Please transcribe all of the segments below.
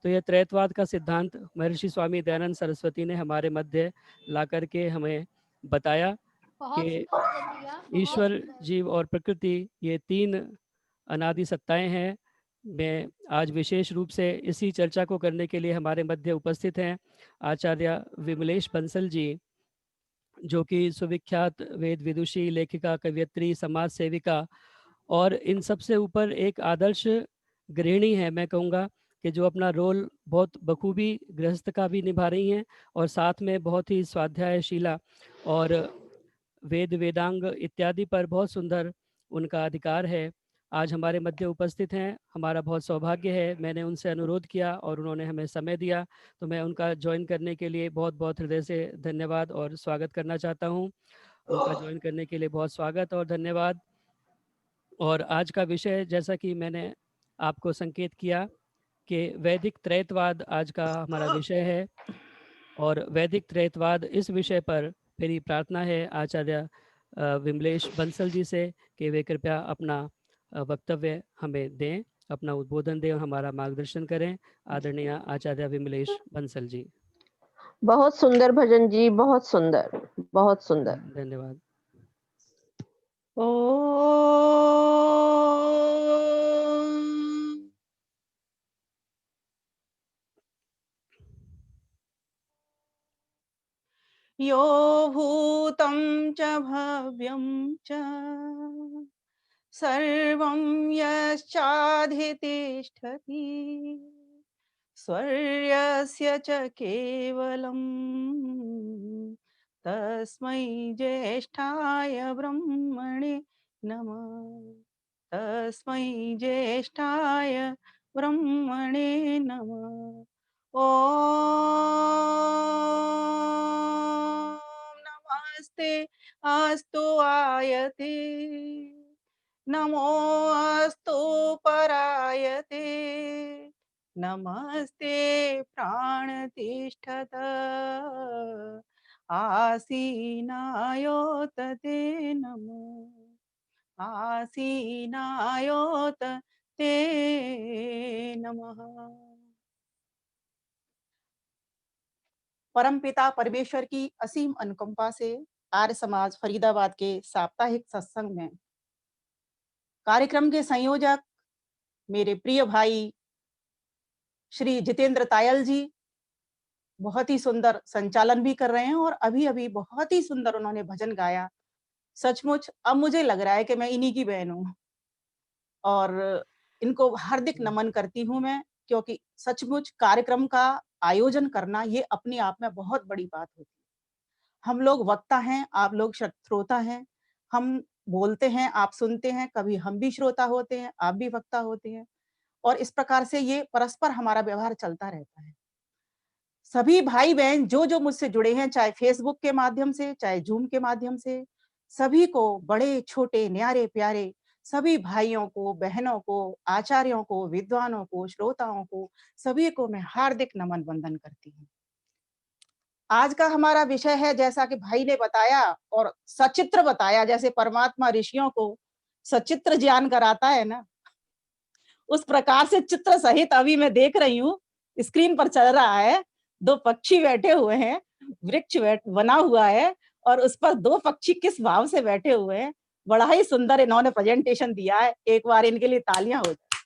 तो यह त्रैतवाद का सिद्धांत महर्षि स्वामी दयानंद सरस्वती ने हमारे मध्य ला करके हमें बताया बहुत कि सुंदर भैया, बहुत ईश्वर, सुंदर। जीव और प्रकृति ये 3 अनादि सत्ताएं हैं। मैं आज विशेष रूप से इसी चर्चा को करने के लिए हमारे मध्य उपस्थित हैं आचार्य विमलेश बंसल जी, जो कि सुविख्यात वेद विदुषी, लेखिका, कवयित्री, समाज सेविका और इन सब से ऊपर एक आदर्श गृहिणी है। मैं कहूँगा कि जो अपना रोल बहुत बखूबी गृहस्थ का भी निभा रही हैं और साथ में बहुत ही स्वाध्यायशीला और वेद वेदांग इत्यादि पर बहुत सुंदर उनका अधिकार है। आज हमारे मध्य उपस्थित हैं, हमारा बहुत सौभाग्य है। मैंने उनसे अनुरोध किया और उन्होंने हमें समय दिया, तो मैं उनका ज्वाइन करने के लिए बहुत बहुत हृदय से धन्यवाद और स्वागत करना चाहता हूँ। उनका ज्वाइन करने के लिए बहुत स्वागत और धन्यवाद। और आज का विषय, जैसा कि मैंने आपको संकेत किया कि वैदिक त्रैतवाद आज का हमारा विषय है, और वैदिक त्रैतवाद इस विषय पर मेरी प्रार्थना है आचार्य विमलेश बंसल जी से कि वे कृपया अपना वक्तव्य हमें दें, अपना उद्बोधन दें और हमारा मार्गदर्शन करें। आदरणीय आचार्य विमलेश बंसल जी। बहुत सुंदर भजन जी, बहुत सुंदर, बहुत सुंदर। धन्यवाद। ओ यो भूतं च भव्यं च सर्वं यश्चाधितिष्ठति स्वर्यस्य च केवलम् तस्मै ज्येष्ठाय ब्रह्मणे नमः। तस्मै ज्येष्ठाय ब्रह्मणे नमः। ॐ नमस्ते अस्तु आयते नमो अस्तु परायते नमस्ते प्राणतिष्ठत आसीनायोत ते नमो आसीनायोत ते नमः। परमपिता परमेश्वर की असीम अनुकंपा से आर्य समाज फरीदाबाद के साप्ताहिक सत्संग में कार्यक्रम के संयोजक मेरे प्रिय भाई श्री जितेंद्र तायल जी बहुत ही सुंदर संचालन भी कर रहे हैं और अभी बहुत ही सुंदर उन्होंने भजन गाया। सचमुच अब मुझे लग रहा है कि मैं इन्हीं की बहन हूँ और इनको हार्दिक नमन करती हूँ मैं, क्योंकि सचमुच कार्यक्रम का आयोजन करना ये अपने आप में बहुत बड़ी बात होती है। हम लोग वक्ता हैं, आप लोग श्रोता हैं, हम बोलते हैं, आप सुनते हैं, कभी हम भी श्रोता होते हैं, आप भी वक्ता होते हैं और इस प्रकार से ये परस्पर हमारा व्यवहार चलता रहता है। सभी भाई बहन जो मुझसे जुड़े हैं, चाहे फेसबुक के माध्यम से, चाहे जूम के माध्यम से, सभी को बड़े छोटे न्यारे प्यारे सभी भाइयों को, बहनों को, आचार्यों को, विद्वानों को, श्रोताओं को, सभी को मैं हार्दिक नमन वंदन करती हूँ। आज का हमारा विषय है, जैसा कि भाई ने बताया और सचित्र बताया, जैसे परमात्मा ऋषियों को सचित्र ज्ञान कराता है ना, उस प्रकार से चित्र सहित अभी मैं देख रही हूँ स्क्रीन पर चल रहा है। 2 पक्षी बैठे हुए हैं, वृक्ष बना हुआ है और उस पर 2 पक्षी किस भाव से बैठे हुए हैं। बड़ा ही सुंदर इन्होंने प्रेजेंटेशन दिया है। एक बार इनके लिए तालियां हो जाए।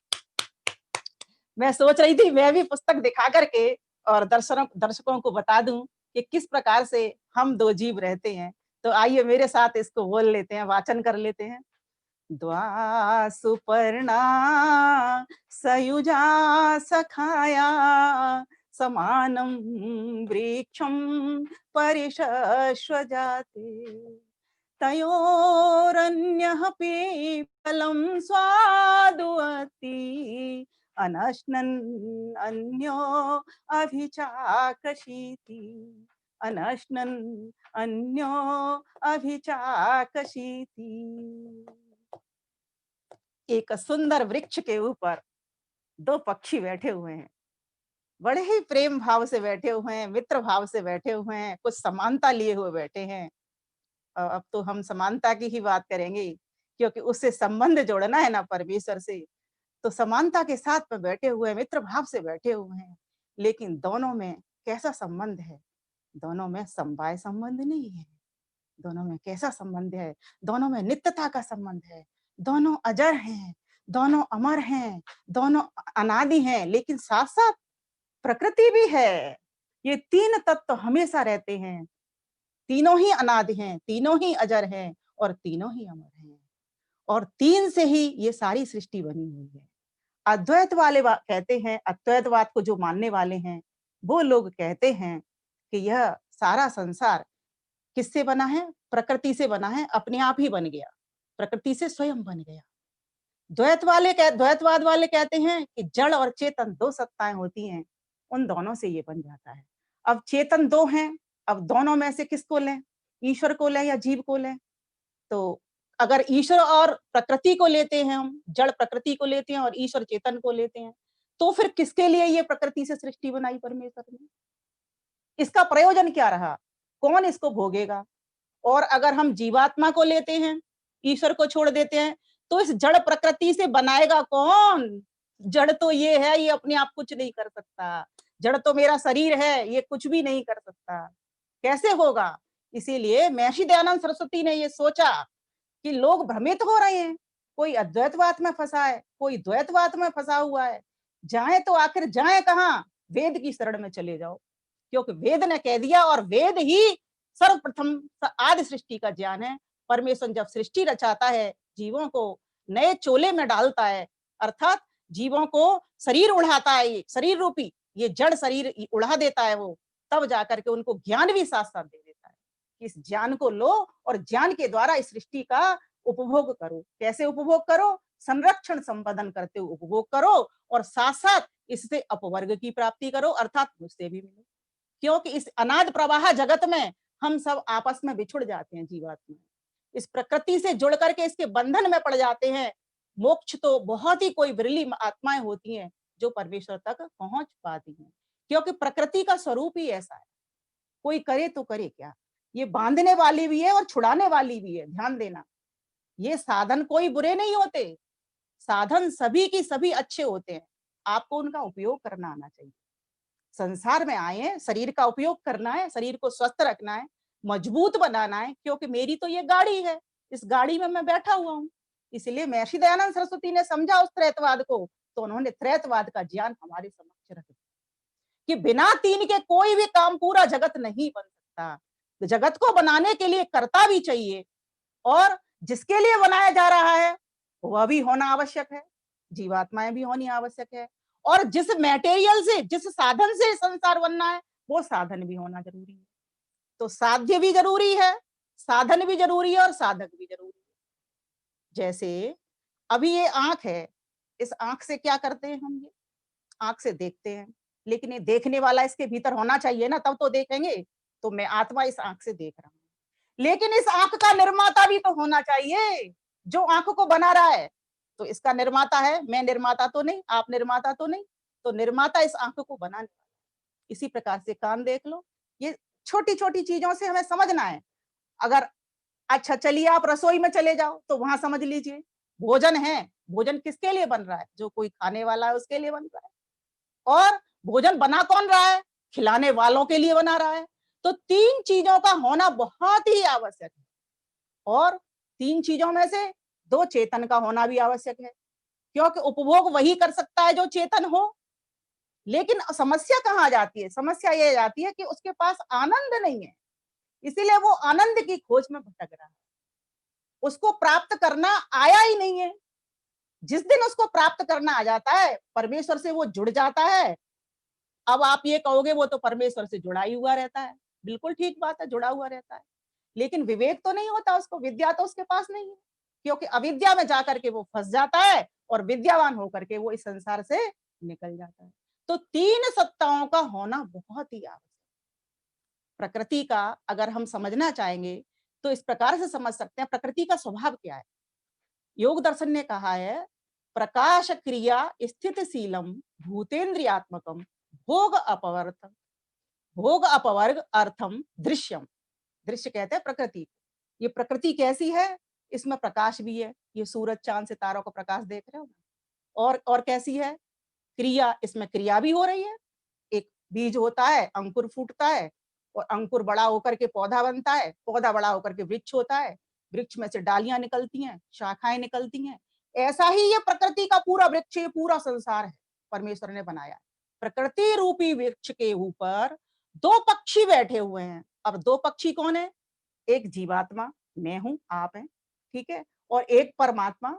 मैं सोच रही थी मैं भी पुस्तक दिखा करके और दर्शकों को बता दूं कि किस प्रकार से हम 2 जीव रहते हैं। तो आइए मेरे साथ इसको बोल लेते हैं, वाचन कर लेते हैं। द्वा सुपर्णा सयुजा सखाया समानं वृक्षं परिशश्वजाते तयोरन्यः पीपलं स्वादुवति अनश्नन् अन्यो अभिचाकशीति अनश्नन् अन्यो अभिचाकशीति। एक सुंदर वृक्ष के ऊपर 2 पक्षी बैठे हुए हैं, बड़े ही प्रेम भाव से बैठे हुए हैं, मित्र भाव से बैठे हुए हैं, कुछ समानता लिए हुए बैठे हैं। अब तो हम समानता की ही बात करेंगे, क्योंकि उससे संबंध जोड़ना है ना परमेश्वर से, तो समानता के साथ में बैठे हुए हैं, मित्र भाव से बैठे हुए हैं। लेकिन दोनों में कैसा संबंध है? दोनों में समवाय संबंध नहीं है। दोनों में कैसा संबंध है? दोनों में नित्यता का संबंध है। दोनों अजर हैं, दोनों अमर हैं, दोनों अनादि हैं, लेकिन साथ-साथ प्रकृति भी है। ये 3 तत्व हमेशा रहते हैं। तीनों ही अनादि हैं, तीनों ही अजर हैं और तीनों ही अमर हैं। और 3 से ही ये सारी सृष्टि बनी हुई है। अद्वैत वाले कहते हैं, अद्वैतवाद को जो मानने वाले हैं, वो लोग कहते हैं कि यह सारा संसार किससे बना है? प्रकृति से बना है, अपने आप ही बन गया। प्रकृति से स्वयं बन गया। द्वैतवाद वाले कहते हैं कि जड़ और चेतन 2 सत्ताएँ होती हैं, उन दोनों से ये बन जाता है। अब चेतन 2 हैं, अब दोनों में से किसको लें? ईश्वर को लें या जीव को लें? तो अगर ईश्वर और प्रकृति को लेते हैं हम, जड़ प्रकृति को लेते हैं और ईश्वर चेतन को लेते हैं, तो फिर किसके लिए ये प्रकृति से सृष्टि बनाई परमेश्वर ने? इसका प्रयोजन क्या रहा? कौन इसको भोगेगा? और अगर हम जीवात्मा को लेते हैं, ईश्वर को छोड़ देते हैं, तो इस जड़ प्रकृति से बनाएगा कौन? जड़ तो ये है, ये अपने आप कुछ नहीं कर सकता। जड़ तो मेरा शरीर है, ये कुछ भी नहीं कर सकता। कैसे होगा? इसीलिए महर्षि दयानंद सरस्वती ने ये सोचा कि लोग भ्रमित हो रहे हैं। कोई अद्वैतवाद में फँसा है, कोई द्वैतवाद में फँसा हुआ है। जाएँ तो आखिर जाएँ कहाँ? वेद की शरण में चले जाओ। क्योंकि वेद ने कह दिया और वेद ही सर्वप्रथम आदि सृष्टि का ज्ञान है। परमेश्वर जब सृष्टि रचाता है, जीवों को नए चोले में डालता है, अर्थात जीवों को शरीर उड़ाता है, ये शरीर रूपी ये जड़ शरीर उड़ा देता है वो, तब जाकर के उनको ज्ञान भी साथ-साथ दे देता है। इस ज्ञान को लो और ज्ञान के द्वारा इस सृष्टि का उपभोग करो। कैसे उपभोग करो? संरक्षण संवर्धन करते हुए उपभोग करो और साथ-साथ इससे अपवर्ग की प्राप्ति करो, अर्थात मुझसे भी मिलो। क्योंकि इस अनाद प्रवाह जगत में हम सब आपस में बिछुड़ जाते हैं जीवात्मा। इस प्रकृति से जुड़ करके इसके बंधन में पड़ जाते हैं। मोक्ष तो बहुत ही कोई विरली आत्माएँ होती हैं, जो परमेश्वर तक पहुँच पाती हैं। क्योंकि प्रकृति का स्वरूप ही ऐसा है। कोई करे तो करे क्या? ये बाँधने वाली भी है और छुड़ाने वाली भी है, ध्यान देना। ये साधन कोई बुरे नहीं होते, साधन सभी की सभी अच्छे होते हैं। आपको उनका उपयोग करना आना चाहिए। संसार में आए हैं, शरीर का उपयोग करना है, शरीर को स्वस्थ रखना है, मजबूत बनाना है, क्योंकि मेरी तो ये गाड़ी है, इस गाड़ी में मैं बैठा हुआ हूँ। इसलिए महर्षि दयानंद सरस्वती ने समझा उस त्रैतवाद को, तो उन्होंने त्रैतवाद का ज्ञान हमारे समक्ष रख दिया कि बिना 3 के कोई भी काम पूरा जगत नहीं बन सकता। तो जगत को बनाने के लिए कर्ता भी चाहिए और जिसके लिए बनाया जा रहा है, वह भी होना आवश्यक है, जीवात्माएँ भी होनी आवश्यक है और जिस मटेरियल से, जिस साधन से संसार बनना है, वो साधन भी होना ज़रूरी है। तो साध्य भी ज़रूरी है, साधन भी ज़रूरी है और साधक भी ज़रूरी है। जैसे अभी ये आँख है, इस आँख से क्या करते हैं हम ये? आँख से देखते हैं, लेकिन ये देखने वाला इसके भीतर होना चाहिए ना, तब तो देखेंगे। तो मैं आत्मा इस आँख से देख रहा हूँ। लेकिन इस आँख का निर्माता भी तो होना चाहिए, जो आँख को बना रहा है। तो इसका निर्माता है, मैं निर्माता तो नहीं, आप निर्माता तो नहीं, तो निर्माता इस आँख को बनाने वाला है। इसी प्रकार से कान देख लो, ये छोटी-छोटी चीज़ों से हमें समझना है। अगर अच्छा चलिए आप रसोई में चले जाओ, तो वहाँ समझ लीजिए, भोजन है, भोजन किसके लिए बन रहा है? जो कोई खाने वाला है उसके लिए बन रहा है। और भोजन बना कौन रहा है? खिलाने वालों के लिए बना रहा है। तो 3 चीज़ों का होना बहुत ही आवश्यक है और 3 चीज़ों में से 2 चेतन का होना भी आवश्यक है, क्योंकि उपभोग वही कर सकता है जो चेतन हो। लेकिन समस्या कहाँ आ जाती है? समस्या ये आ जाती है कि उसके पास आनंद नहीं है, इसीलिए वो आनंद की खोज में भटक रहा है। उसको प्राप्त करना आया ही नहीं है। जिस दिन उसको प्राप्त करना आ जाता है, परमेश्वर से वो जुड़ जाता है। अब आप ये कहोगे वो तो परमेश्वर से जुड़ा ही हुआ रहता है। बिल्कुल ठीक बात है, जुड़ा हुआ रहता है। लेकिन विवेक तो नहीं होता उसको, विद्या तो उसके पास नहीं है। क्योंकि अविद्या में जाकर के वो फँस जाता है और विद्यावान होकर के वो इस संसार से निकल जाता है। तो 3 सत्ताओं का होना बहुत ही आवश्यक। प्रकृति का अगर हम समझना चाहेंगे, तो इस प्रकार से समझ सकते हैं प्रकृति का स्वभाव क्या है। योग दर्शन ने कहा है, प्रकाश क्रिया स्थितिशीलम भूतेन्द्रियात्मकम भोग अपवर्त भोग अपवर्ग अर्थम दृश्यम। दृश्य कहते हैं प्रकृति। ये प्रकृति कैसी है? इसमें प्रकाश भी है, ये सूरज चांद सितारों का प्रकाश देख रहे हो। और कैसी है? क्रिया, इसमें क्रिया भी हो रही है, एक बीज होता है, अंकुर फूटता है और अंकुर बड़ा होकर के पौधा बनता है, पौधा बड़ा होकर के वृक्ष होता है, वृक्ष में से डालियां निकलती हैं, शाखाएं निकलती हैं। ऐसा ही ये प्रकृति का पूरा वृक्ष, ये पूरा संसार है, परमेश्वर ने बनाया। प्रकृति रूपी वृक्ष के ऊपर दो पक्षी बैठे हुए हैं। अब दो पक्षी कौन है? एक जीवात्मा, मैं हूं, आप हैं, ठीक है, और एक परमात्मा।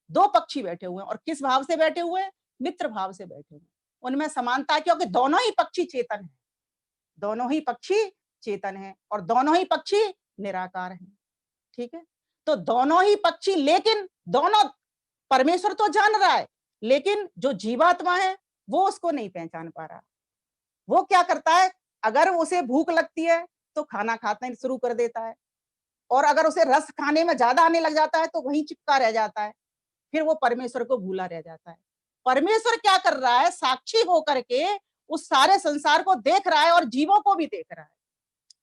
दो पक्षी बैठे हुए हैं और किस भाव से बैठे हुए हैं? मित्र भाव से बैठे हुए हैं। उनमें समानता है क्योंकि दोनों ही पक्षी चेतन है, दोनों ही पक्षी चेतन है और दोनों ही पक्षी निराकार हैं, ठीक है। तो दोनों ही पक्षी, लेकिन दोनों, परमेश्वर तो जान रहा है, लेकिन जो जीवात्मा है वो उसको नहीं पहचान पा रहा। वो क्या करता है, अगर उसे भूख लगती है तो खाना खाना शुरू कर देता है, और अगर उसे रस खाने में ज्यादा आने लग जाता है तो वहीं चिपका रह जाता है, फिर वो परमेश्वर को भूला रह जाता है। परमेश्वर क्या कर रहा है, साक्षी होकर के उस सारे संसार को देख रहा है और जीवों को भी देख रहा है,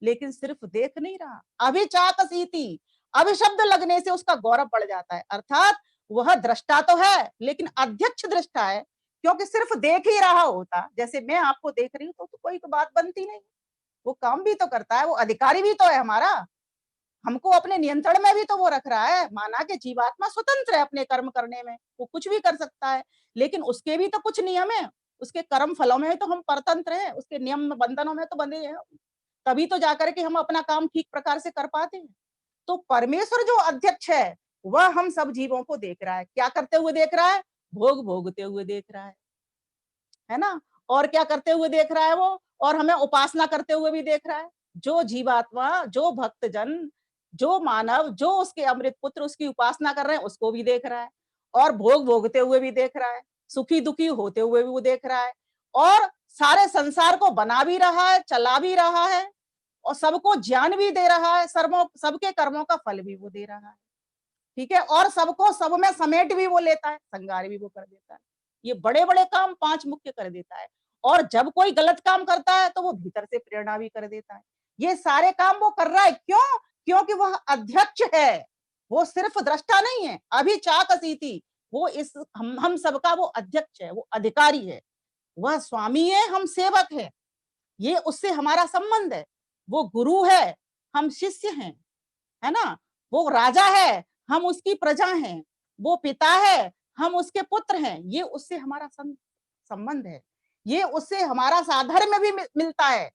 लेकिन सिर्फ देख नहीं रहा। अभिचाकसीति, अभिशब्द लगने से उसका गौरव बढ़ जाता है, अर्थात वह दृष्टा तो है लेकिन अध्यक्ष दृष्टा है, क्योंकि सिर्फ देख ही रहा होता, जैसे मैं आपको देख रही हूँ तो कोई तो बात बनती नहीं। वो काम भी तो करता है, वो अधिकारी भी तो है हमारा, हमको अपने नियंत्रण में भी तो वो रख रहा है। माना कि जीवात्मा स्वतंत्र है अपने कर्म करने में, वो कुछ भी कर सकता है, लेकिन उसके भी तो कुछ नियम है, उसके कर्म फलों में तो हम परतंत्र हैं, उसके नियम बंधनों में तो बंधे हैं, तभी तो जाकर के हम अपना काम ठीक प्रकार से कर पाते हैं। तो परमेश्वर जो अध्यक्ष है वह हम सब जीवों को देख रहा है, क्या करते हुए देख रहा है? भोग भोगते हुए देख रहा है ना। और क्या करते हुए देख रहा है वो? और हमें उपासना करते हुए भी देख रहा है। जो जीवात्मा, जो भक्तजन, जो मानव, जो उसके अमृत पुत्र उसकी उपासना कर रहे हैं उसको भी देख रहा है, और भोग भोगते हुए भी देख रहा है, सुखी दुखी होते हुए भी वो देख रहा है, और सारे संसार को बना भी रहा है, चला भी रहा है, और सबको ज्ञान भी दे रहा है, सर्वों सबके कर्मों का फल भी वो दे रहा है, ठीक है, और सबको सब में समेट भी वो लेता है, संगार भी वो कर देता है। ये बड़े-बड़े काम 5 मुख्य कर देता है, और जब कोई गलत काम करता है तो वो भीतर से प्रेरणा भी कर देता है। ये सारे काम वो कर रहा है, क्यों? क्योंकि वह अध्यक्ष है, वो सिर्फ दृष्टा नहीं है, अभिचाकसीति, वो इस हम सबका वो अध्यक्ष है, वो अधिकारी है, वह स्वामी है, हम सेवक हैं। ये उससे हमारा संबंध है। वो गुरु है, हम शिष्य हैं, है ना? वो राजा है, हम उसकी प्रजा हैं। वो पिता है, हम उसके पुत्र हैं। ये उससे हमारा संबंध है। ये उससे हमारा साधर्म्य भी मिलता है।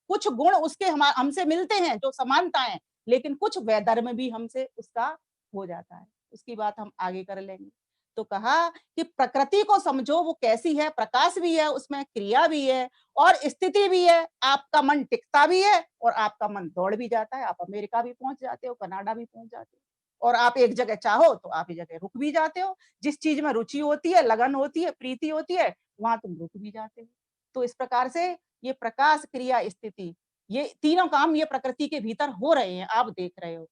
कुछ गुण उसके हमसे मिलते हैं जो समानता है, लेकिन कुछ वैधर्म भी हमसे उसका हो जाता है। उसकी बात हम आगे कर लेंगे। तो कहा कि प्रकृति को समझो, वो कैसी है, प्रकाश भी है, उसमें क्रिया भी है और स्थिति भी है। आपका मन टिकता भी है और आपका मन दौड़ भी जाता है। आप अमेरिका भी पहुंच जाते हो, कनाडा भी पहुंच जाते हो, और आप एक जगह चाहो तो आप एक जगह रुक भी जाते हो। जिस चीज में रुचि होती है, लगन होती है, प्रीति होती है, वहां तुम रुक भी जाते हो। तो इस प्रकार से ये प्रकाश, क्रिया, स्थिति, ये तीनों काम ये प्रकृति के भीतर हो रहे हैं, आप देख रहे हो।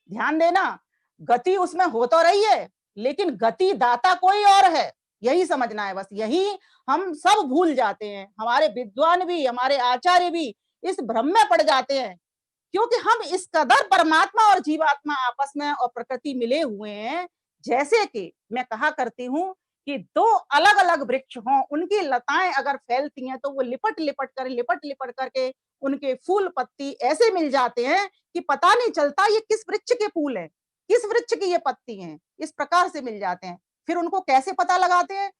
ध्यान देना, गति उसमें हो तो रही है, लेकिन गति दाता कोई और है, यही समझना है बस। यही हम सब भूल जाते हैं, हमारे विद्वान भी, हमारे आचार्य भी इस भ्रम में पड़ जाते हैं, क्योंकि हम इस कदर परमात्मा और जीवात्मा आपस में और प्रकृति मिले हुए हैं। जैसे कि मैं कहा करती हूँ कि दो अलग अलग वृक्ष हों, उनकी लताएं अगर फैलती हैं तो वो लिपट लिपट करके उनके फूल पत्ती ऐसे मिल जाते हैं कि पता नहीं चलता ये किस वृक्ष के फूल है, किस वृक्ष की ये पत्ती है, इस प्रकार से मिल जाते हैं। फिर उनको कैसे पता लगाते हैं?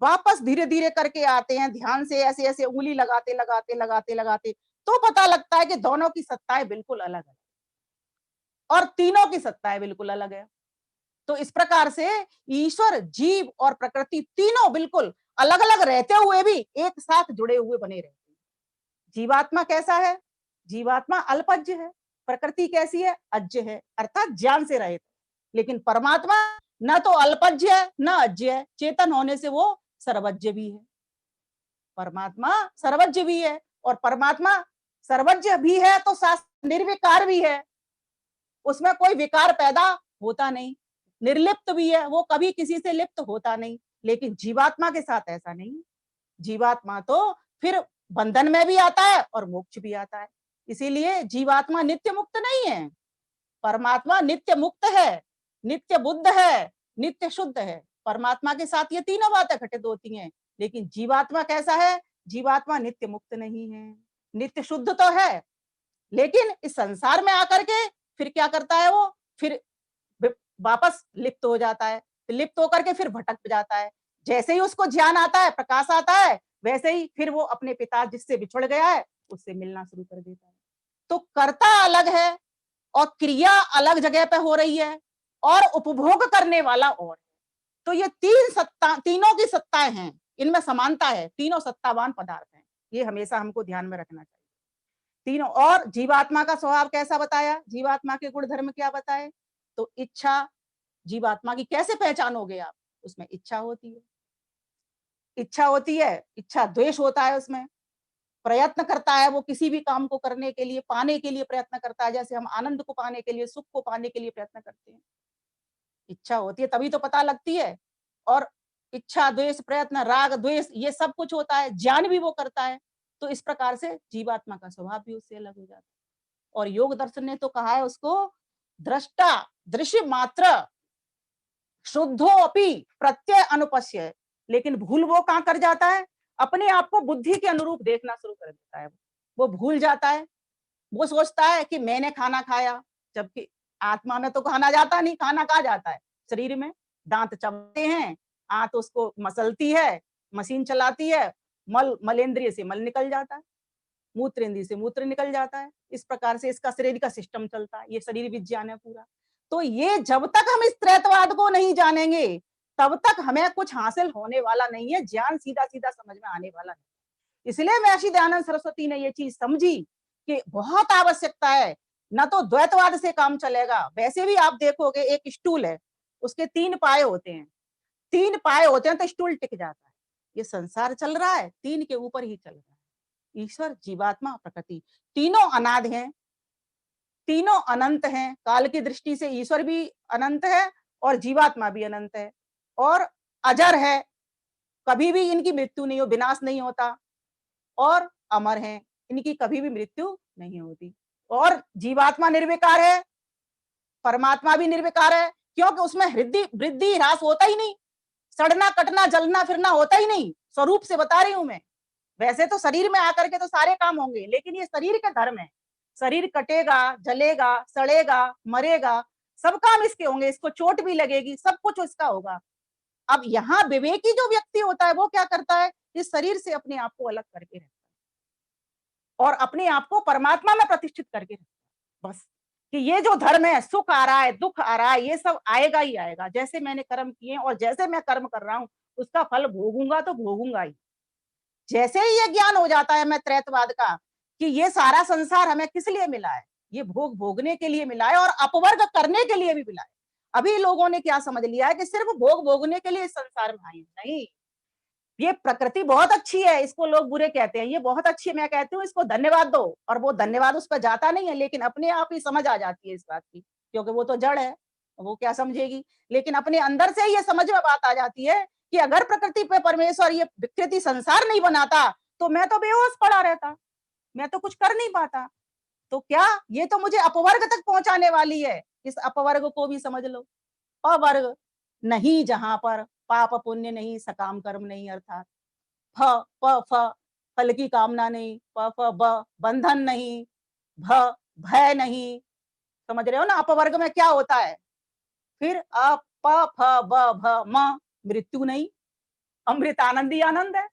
वापस धीरे धीरे करके आते हैं, ध्यान से ऐसे ऐसे उंगली लगाते लगाते लगाते लगाते, तो पता लगता है कि दोनों की सत्ताएं बिल्कुल अलग है और तीनों की सत्ताएं बिल्कुल अलग है। तो इस प्रकार से ईश्वर, जीव और प्रकृति तीनों बिल्कुल अलग अलग रहते हुए भी एक साथ जुड़े हुए बने रहते हैं। जीवात्मा कैसा है? जीवात्मा अल्पज्य है। प्रकृति कैसी है? अज्य है, अर्थात ज्ञान से रहित। लेकिन परमात्मा न तो अल्पज्य है न अज्य है, चेतन होने से वो सर्वज्ञ भी है। परमात्मा सर्वज्ञ भी है, और परमात्मा सर्वज्ञ भी है तो निर्विकार भी है, उसमें कोई विकार पैदा होता नहीं। निर्लिप्त भी है, वो कभी किसी से लिप्त होता नहीं। लेकिन जीवात्मा के साथ ऐसा नहीं। जीवात्मा तो फिर बंधन में भी आता है और मोक्ष भी आता है। इसीलिए जीवात्मा नित्य मुक्त नहीं है, परमात्मा नित्य मुक्त है, नित्य बुद्ध है, नित्य शुद्ध है। परमात्मा के साथ ये तीनों बातें घटित होती हैं। लेकिन जीवात्मा कैसा है? जीवात्मा नित्य मुक्त नहीं है, नित्य शुद्ध तो है, लेकिन इस संसार में आकर के फिर क्या करता है वो? फिर वापस लिप्त हो जाता है, लिप्त होकर के फिर भटक जाता है। जैसे ही उसको ज्ञान आता है, प्रकाश आता है, वैसे ही फिर वो अपने पिता जिससे बिछुड़ गया है, उससे मिलना शुरू कर देता है। तो कर्ता अलग है और क्रिया अलग जगह पे हो रही है और उपभोग करने वाला और। तो ये तीनों की सत्ताएं हैं, इनमें समानता है, तीनों सत्तावान पदार्थ हैं। ये हमेशा हमको ध्यान में रखना चाहिए। तीनों। और जीवात्मा का स्वभाव कैसा बताया? जीवात्मा के गुण धर्म क्या बताए? तो इच्छा, जीवात्मा की कैसे पहचानोगे आप? उसमें इच्छा होती है, इच्छा द्वेष होता है उसमें, प्रयत्न करता है वो किसी भी काम को करने के लिए, पाने के लिए प्रयत्न करता है, जैसे हम आनंद को पाने के लिए, सुख को पाने के लिए प्रयत्न करते हैं। इच्छा होती है तभी तो पता लगती है। और इच्छा, द्वेष, प्रयत्न, राग, द्वेष ये सब कुछ होता है, ज्ञान भी वो करता है। तो इस प्रकार से जीवात्मा का स्वभाव भी उससे अलग हो जाता है। और योग दर्शन ने तो कहा है उसको, दृष्टा दृश्य मात्र शुद्धो अपि प्रत्यय अनुपश्य। लेकिन भूल वो कहां कर जाता है? अपने आप को बुद्धि के अनुरूप देखना शुरू कर देता है। वो भूल जाता है, वो सोचता है कि मैंने खाना खाया, जबकि आत्मा में तो खाना जाता नहीं। खाना कहाँ जाता है? शरीर में। दांत चबते हैं, आंत उसको मसलती है, मशीन चलाती है, मलेंद्रिय से मल निकल जाता है, मूत्र इंद्रिय से मूत्र निकल जाता है। इस प्रकार से इसका शरीर का सिस्टम चलता है। ये शरीर विज्ञान है पूरा। तो ये जब तक हम इस त्रैतवाद को नहीं जानेंगे, तब तक हमें कुछ हासिल होने वाला नहीं है, ज्ञान सीधा सीधा समझ में आने वाला नहीं। इसलिए महर्षि दयानंद सरस्वती ने ये चीज समझी कि बहुत आवश्यकता है। न तो द्वैतवाद से काम चलेगा। वैसे भी आप देखोगे एक स्टूल है, उसके 3 पाए होते हैं, 3 पाए होते हैं तो स्टूल टिक जाता है। ये संसार चल रहा है 3 के ऊपर ही चल रहा है। ईश्वर, जीवात्मा, प्रकृति, तीनों अनादि हैं, तीनों अनंत हैं। काल की दृष्टि से ईश्वर भी अनंत है और जीवात्मा भी अनंत है और अजर है। कभी भी इनकी मृत्यु नहीं हो, विनाश नहीं होता और अमर हैं, इनकी कभी भी मृत्यु नहीं होती। और जीवात्मा निर्विकार है, परमात्मा भी निर्विकार है, क्योंकि उसमें हृदय वृद्धि ह्रास होता ही नहीं, सड़ना कटना जलना फिरना होता ही नहीं। स्वरूप से बता रही हूं मैं। वैसे तो शरीर में आकर के तो सारे काम होंगे, लेकिन ये शरीर का धर्म है। शरीर कटेगा, जलेगा, सड़ेगा, मरेगा, सब काम इसके होंगे, इसको चोट भी लगेगी, सब कुछ इसका होगा। अब यहाँ विवेकी जो व्यक्ति होता है वो क्या करता है? इस शरीर से अपने आप को अलग करके रखता है और अपने आप को परमात्मा में प्रतिष्ठित करके रखता है। बस कि ये जो धर्म है, सुख आ रहा है, दुख आ रहा है, ये सब आएगा ही आएगा। जैसे मैंने कर्म किए और जैसे मैं कर्म कर रहा हूं, उसका फल भोगूंगा तो भोगूंगा ही। जैसे ही ये ज्ञान हो जाता है मैं त्रैतवाद का, कि ये सारा संसार हमें किस लिए मिला है? ये भोग भोगने के लिए मिला है और अपवर्ग करने के लिए भी मिला है। अभी लोगों ने क्या समझ लिया है कि सिर्फ भोग भोगने के लिए इस संसार में आए। नहीं, ये प्रकृति बहुत अच्छी है, इसको लोग बुरे कहते हैं, ये बहुत अच्छी है, मैं कहती हूँ इसको धन्यवाद दो। और वो धन्यवाद उस पर जाता नहीं है, लेकिन अपने आप ही समझ आ जाती है इस बात की, क्योंकि वो तो जड़ है, वो क्या समझेगी। लेकिन अपने अंदर से ये समझ में बात आ जाती है कि अगर प्रकृति पे परमेश्वर ये विकृति संसार नहीं बनाता तो मैं तो बेहोश पड़ा रहता, मैं तो कुछ कर नहीं पाता। तो क्या ये तो मुझे अपवर्ग तक पहुंचाने वाली है, इस अपवर्ग को भी समझ लो। अवर्ग नहीं, जहां पर पाप पुण्य नहीं, सकाम कर्म नहीं, अर्थात फ प फ फल की कामना नहीं, प फ ब बंधन नहीं, भ भय नहीं। समझ रहे हो ना? अपवर्ग में क्या होता है? फिर अ प फ ब भ म मृत्यु नहीं, अमृत आनंद ही आनंद है।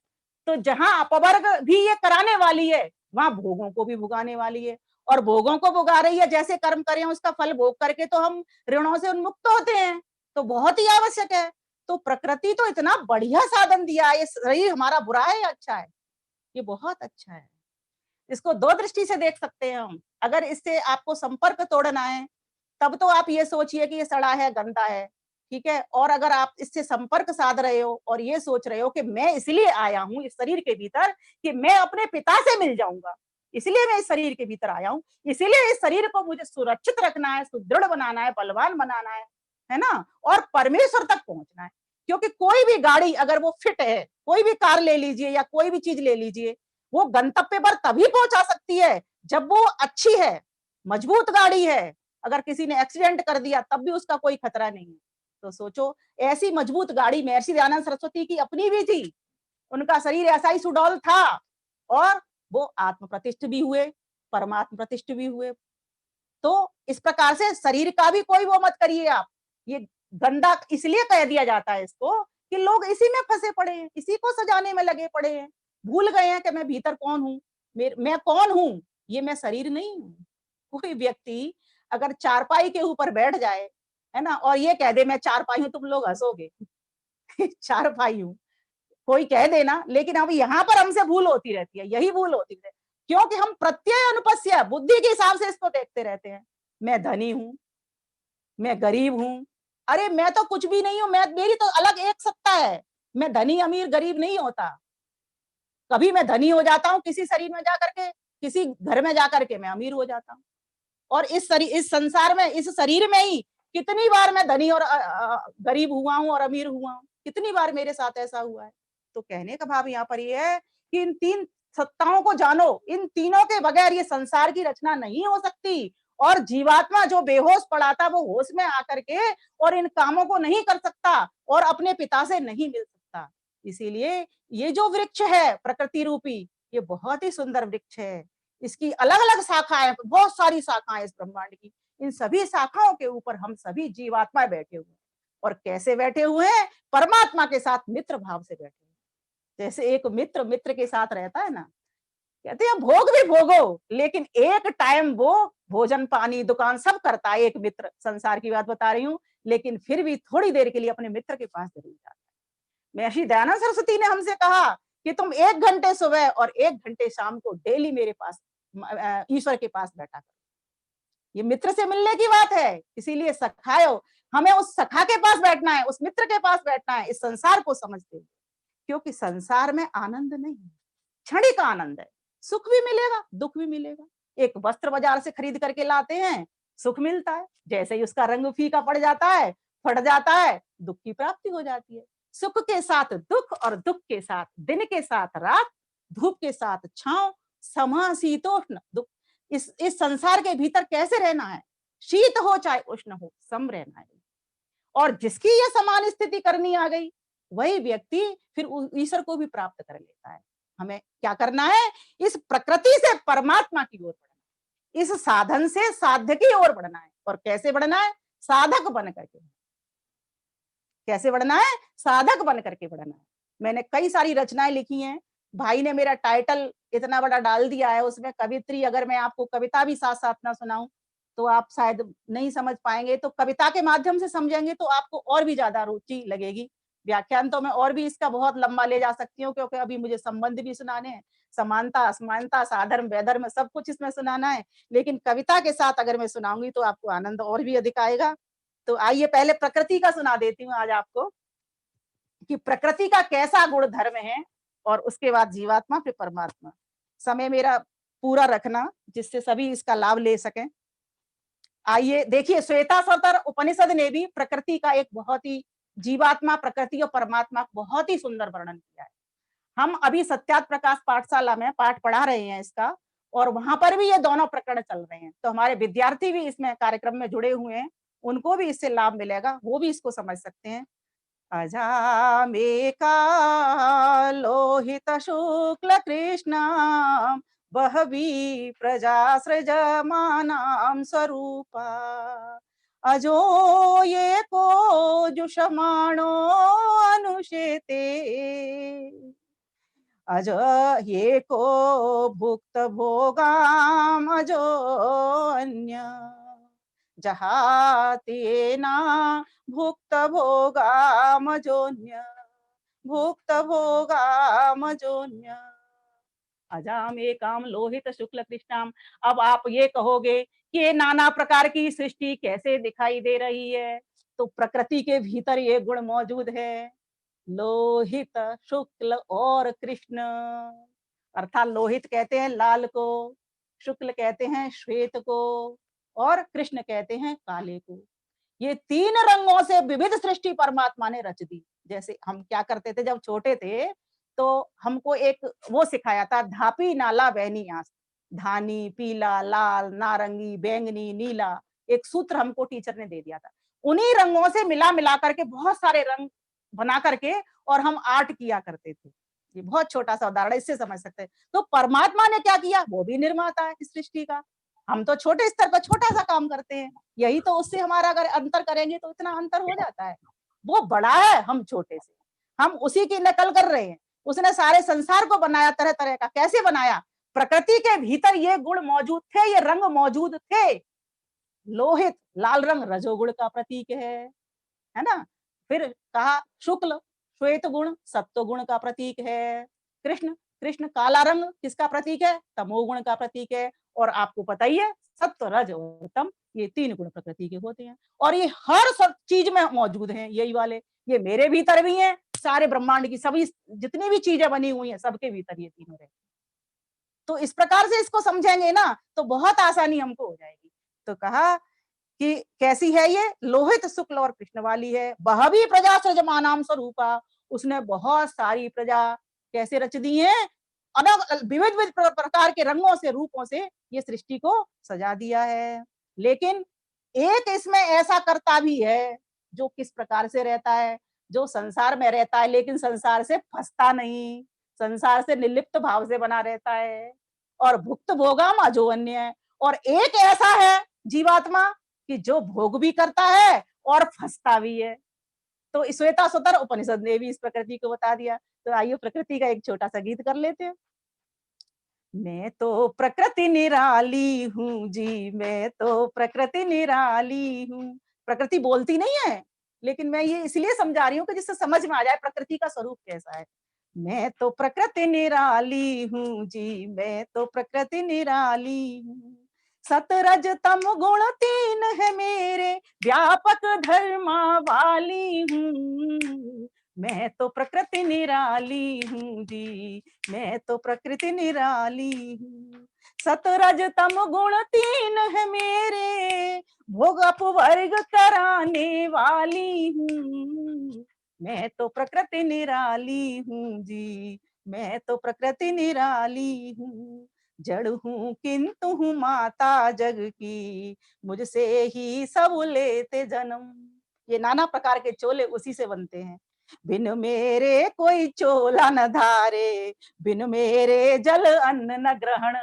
तो जहां अपवर्ग भी ये कराने वाली है, वहां भोगों को भी भुगाने वाली है। और भोगों को भुगा रही है, जैसे कर्म करें उसका फल भोग करके तो हम ऋणों से उन्मुक्त होते हैं। तो बहुत ही आवश्यक है। तो प्रकृति तो इतना बढ़िया साधन दिया है, ये शरीर हमारा बुरा है या अच्छा है? ये बहुत अच्छा है। इसको 2 दृष्टि से देख सकते हैं हम। अगर इससे आपको संपर्क तोड़ना है, तब तो आप ये सोचिए कि ये सड़ा है, गंदा है, ठीक है? और अगर आप इससे संपर्क साध रहे हो और ये सोच रहे हो कि मैं इसलिए आया हूँ इस शरीर के भीतर कि मैं अपने पिता से मिल जाऊँगा, इसलिए मैं इस शरीर के भीतर आया हूँ, इसीलिए इस शरीर को मुझे सुरक्षित रखना है, सुदृढ़ बनाना है, बलवान बनाना है ना? और परमेश्वर तक पहुँचना है। क्योंकि कोई भी गाड़ी अगर वो फिट है, कोई भी कार ले लीजिए या कोई भी चीज़ ले लीजिए, वो गंतव्य पर तभी पहुँचा सकती है, जब वो अच्छी है, मजबूत गाड़ी है। अगर किसी ने एक्सीडेंट कर दिया तब भी उसका कोई खतरा नहीं है। तो सोचो, ऐसी मजबूत गाड़ी महर्षि दयानंद सरस्वती की अपनी भी थी। उनका शरीर ऐसा ही सुडौल था और वो आत्म प्रतिष्ठ भी हुए, परमात्म प्रतिष्ठ भी हुए। तो इस प्रकार से शरीर का भी कोई वो मत करिए आप। ये गंदा इसलिए कह दिया जाता है इसको कि लोग इसी में फँसे पड़े हैं, इसी को सजाने में लगे पड़े हैं। भूल गए हैं कि मैं भीतर कौन हूँ? मैं कौन हूँ? ये मैं शरीर नहीं हूँ। कोई व्यक्ति अगर चारपाई के ऊपर बैठ जाए, है ना? और ये कह दे मैं चारपाई हूँ, तुम लोग हँसोगे। चारपाई हूँ, कोई कह दे ना, लेकिन अब यहाँ पर हमसे भूल होती रहती है, यही भूल होती है। क्योंकि हम प्रत्यय अनुपस्या बुद्धि के हिसाब से इसको देखते रहते हैं। मैं धनी हूँ, मैं गरीब हूँ। अरे मैं तो कुछ भी नहीं हूँ, मैं मेरी तो अलग एक सत्ता है। मैं धनी, अमीर, गरीब नहीं होता। कभी मैं धनी हो जाता हूँ किसी शरीर में जाकर के, किसी घर में जाकर के मैं अमीर हो जाता हूँ। और इस संसार में, इस शरीर में ही कितनी बार मैं धनी और गरीब हुआ हूँ और अमीर हुआ हूँ। कितनी बार मेरे साथ ऐसा हुआ है। तो कहने का भाव यहाँ पर ये है कि इन 3 सत्ताओं को जानो, इन तीनों के बगैर ये संसार की रचना नहीं हो सकती। और जीवात्मा जो बेहोश पड़ा था वो होश में आकर के और इन कामों को नहीं कर सकता और अपने पिता से नहीं मिल सकता। इसीलिए ये जो वृक्ष है प्रकृति रूपी, ये बहुत ही सुंदर वृक्ष है। इसकी अलग-अलग शाखाएँ, बहुत सारी शाखाएँ इस ब्रह्मांड की। इन सभी शाखाओं के ऊपर हम सभी जीवात्मा बैठे हुए हैं। और कैसे बैठे हुए हैं? परमात्मा के साथ मित्र भाव से बैठे हुए हैं। जैसे एक मित्र मित्र के साथ रहता है ना, कहते हैं भोग भी भोगो, लेकिन एक टाइम वो भोजन, पानी, दुकान सब करता है एक मित्र, संसार की बात बता रही हूँ, लेकिन फिर भी थोड़ी देर के लिए अपने मित्र के पास ज़रूर जाता है। महर्षि दयानंद सरस्वती ने हमसे कहा कि तुम 1 घंटे सुबह और 1 घंटे शाम को डेली मेरे पास ईश्वर के पास बैठा करो। ये मित्र से मिलने की बात है, इसीलिए सखायो, हमें उस सखा के पास बैठना है, उस मित्र के पास बैठना है, इस संसार को समझते हुए। क्योंकि संसार में आनंद नहीं है, क्षणिक आनंद है। सुख भी मिलेगा, दुःख भी मिलेगा। एक वस्त्र बाजार से खरीद करके लाते हैं, सुख मिलता है। जैसे ही उसका रंग फीका पड़ जाता है, फट जाता है, दुःख की प्राप्ति हो जाती है। सुख के साथ दुःख और दुःख के साथ दिन के साथ रात, धूप के साथ छाँव, समशीतोष्ण दुःख। इस संसार के भीतर कैसे रहना है? शीत हो चाहे उष्ण हो, सम रहना है। और जिसकी ये समान स्थिति करनी आ गई, वही व्यक्ति फिर ईश्वर को भी प्राप्त कर लेता है। हमें क्या करना है? इस प्रकृति से परमात्मा की ओर बढ़ना है। इस साधन से साध्य की ओर बढ़ना है। और कैसे बढ़ना है? साधक बन करके। कैसे बढ़ना है? साधक बन करके बढ़ना है। मैंने कई सारी रचनाएँ लिखी हैं। भाई ने मेरा टाइटल इतना बड़ा डाल दिया है, उसमें कवित्री, अगर मैं आपको कविता भी साथ-साथ ना सुनाऊँ, तो आप शायद नहीं समझ पाएँगे। तो कविता के माध्यम से समझेंगे तो आपको और भी ज़्यादा रुचि लगेगी। व्याख्यान तो मैं और भी इसका बहुत लंबा ले जा सकती हूँ, क्योंकि अभी मुझे संबंध भी सुनाने हैं। समानता, असमानता, साधर्म, वैधर्म सब कुछ इसमें सुनाना है। लेकिन कविता के साथ अगर मैं सुनाऊँगी तो आपको आनंद और भी अधिक आएगा। तो आइए पहले प्रकृति का सुना देती हूँ आज आपको, कि प्रकृति का कैसा गुण धर्म है और उसके बाद जीवात्मा फिर परमात्मा। समय मेरा पूरा रखना जिससे सभी इसका लाभ ले सकें। आइए देखिए, श्वेताश्वतर उपनिषद ने भी प्रकृति का एक बहुत ही, जीवात्मा, प्रकृति और परमात्मा का बहुत ही सुंदर वर्णन किया है। हम अभी सत्यार्थ प्रकाश पाठशाला में पाठ पढ़ा रहे हैं इसका, और वहां पर भी ये दोनों प्रकरण चल रहे हैं। तो हमारे विद्यार्थी भी इसमें कार्यक्रम में जुड़े हुए हैं, उनको भी इससे लाभ मिलेगा, वो भी इसको समझ सकते हैं। अजामेका लोहित शुक्ल कृष्णां बहवी प्रजा सृजमानां स्वरूपा अजो ये को जुषमाणो अनुशेते अज ये को भुक्त भोगाम अजो अन्य जहातेना भुक्त भोगामजोन्य भुक्त भोगामजोन्य अजाम एकाम लोहित शुक्ल कृष्णाम। अब आप ये कहोगे कि ये नाना प्रकार की सृष्टि कैसे दिखाई दे रही है? तो प्रकृति के भीतर ये गुण मौजूद है, लोहित, शुक्ल और कृष्ण। अर्थात लोहित कहते हैं लाल को, शुक्ल कहते हैं श्वेत को, और कृष्ण कहते हैं काले को। ये 3 रंगों से विविध सृष्टि परमात्मा ने रच दी। जैसे हम क्या करते थे जब छोटे थे, तो हमको एक वो सिखाया था, धापी नाला बैनी आंस। धानी, पीला, लाल, नारंगी, बैंगनी, नीला, एक सूत्र हमको टीचर ने दे दिया था। उन्हीं रंगों से मिला मिला करके बहुत सारे रंग बना करके और हम आर्ट किया करते थे। ये बहुत छोटा-सा उदाहरण है, इससे समझ सकते हैं। तो परमात्मा ने क्या किया? वो भी निर्माता है इस सृष्टि का। हम तो छोटे स्तर पर छोटा-सा काम करते हैं। यही तो उससे हमारा अगर अंतर करेंगे तो इतना अंतर हो जाता है। वो बड़ा है, हम छोटे से। हम उसी की नकल कर रहे हैं। उसने सारे संसार को बनाया तरह-तरह का। कैसे बनाया? प्रकृति के भीतर ये गुण मौजूद थे, ये रंग मौजूद थे। लोहित, लाल रंग रजोगुण का प्रतीक है ना? फिर कहा शुक्ल, श्वेत गुण सत्व गुण का प्रतीक है। कृष्ण, कृष्ण काला रंग किसका प्रतीक है? तमोगुण का प्रतीक है। और आपको पता ही है सत्व, रज और तम ये 3 गुण प्रकृति के होते हैं और ये हर सब चीज में मौजूद हैं यही वाले। ये मेरे भीतर भी हैं, सारे ब्रह्मांड की सभी जितनी भी चीजें बनी हुई हैं सबके भीतर ये तीनों रहते हैं। तो इस प्रकार से इसको समझेंगे ना तो बहुत आसानी हमको हो जाएगी। तो कहा कि कैसी है ये? लोहित, शुक्ल और कृष्ण वाली है। बहवी प्रजा सृजमानाम स्वरूपा, उसने बहुत सारी प्रजा कैसे रच दी है? अलग विविध-विविध प्रकार के रंगों से, रूपों से ये सृष्टि को सजा दिया है। लेकिन एक इसमें ऐसा कर्ता भी है, जो किस प्रकार से रहता है? जो संसार में रहता है लेकिन संसार से फँसता नहीं, संसार से निर्लिप्त भाव से बना रहता है और भुक्त भोगाम अजो अन्य है। और एक ऐसा है जीवात्मा कि जो भोग भी करता है और फँसता भी है। तो श्वेताश्वतर उपनिषद ने भी इस प्रकृति को बता दिया। तो आइए प्रकृति का एक छोटा-सा गीत कर लेते हैं। मैं तो प्रकृति निराली हूँ जी, मैं तो प्रकृति निराली हूँ। प्रकृति बोलती नहीं है, लेकिन मैं ये इसलिए समझा रही हूँ कि जिससे समझ में आ जाए प्रकृति का स्वरूप कैसा है। मैं तो प्रकृति निराली हूँ जी, मैं तो प्रकृति निराली हूँ। सतरज तम गुण 3 है मेरे, व्यापक धर्मा वाली हूँ। मैं तो प्रकृति निराली हूँ जी, मैं तो प्रकृति निराली हूँ। सतरज तम गुण 3 है मेरे, भोग अपवर्ग कराने वाली हूँ। मैं तो प्रकृति निराली हूँ जी, मैं तो प्रकृति निराली हूँ। जड़ हूँ किंतु हूँ माता जग की, मुझसे ही सब लेते जन्म। ये नाना प्रकार के चोले उसी से बनते हैं। बिन मेरे कोई चोला न धारे, बिन मेरे जल अन्न न ग्रहण।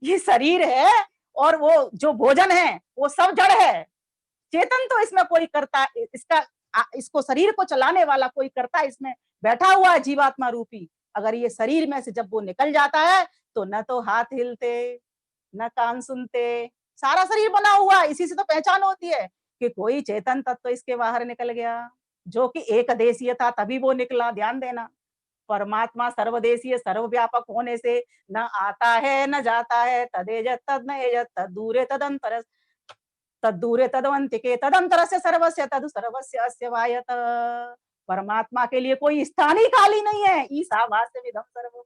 ये शरीर है और वो जो भोजन है वो सब जड़ है। चेतन तो इसमें कोई करता इसका इसको शरीर को चलाने वाला कोई करता इसमें बैठा हुआ है जीवात्मा रूपी। अगर ये शरीर में से जब वो निकल जाता है तो न तो हाथ हिलते, न कान सुनते, सारा शरीर बना हुआ है। इसी से तो पहचान होती है कि कोई चेतन तत्व तो इसके बाहर निकल गया, जो कि एकदेशीय था तभी वो निकला। ध्यान देना, परमात्मा सर्वदेशीय सर्वव्यापक होने से न आता है न जाता है। तदेजत तद न एजत तद दूरे तदंतर तद दूरे तदवंतिके तदंतर से सर्वस्य तद सर्वस्य अस्य वायत। परमात्मा के लिए कोई स्थान ही खाली नहीं है। ईशावास्य विधम सर्व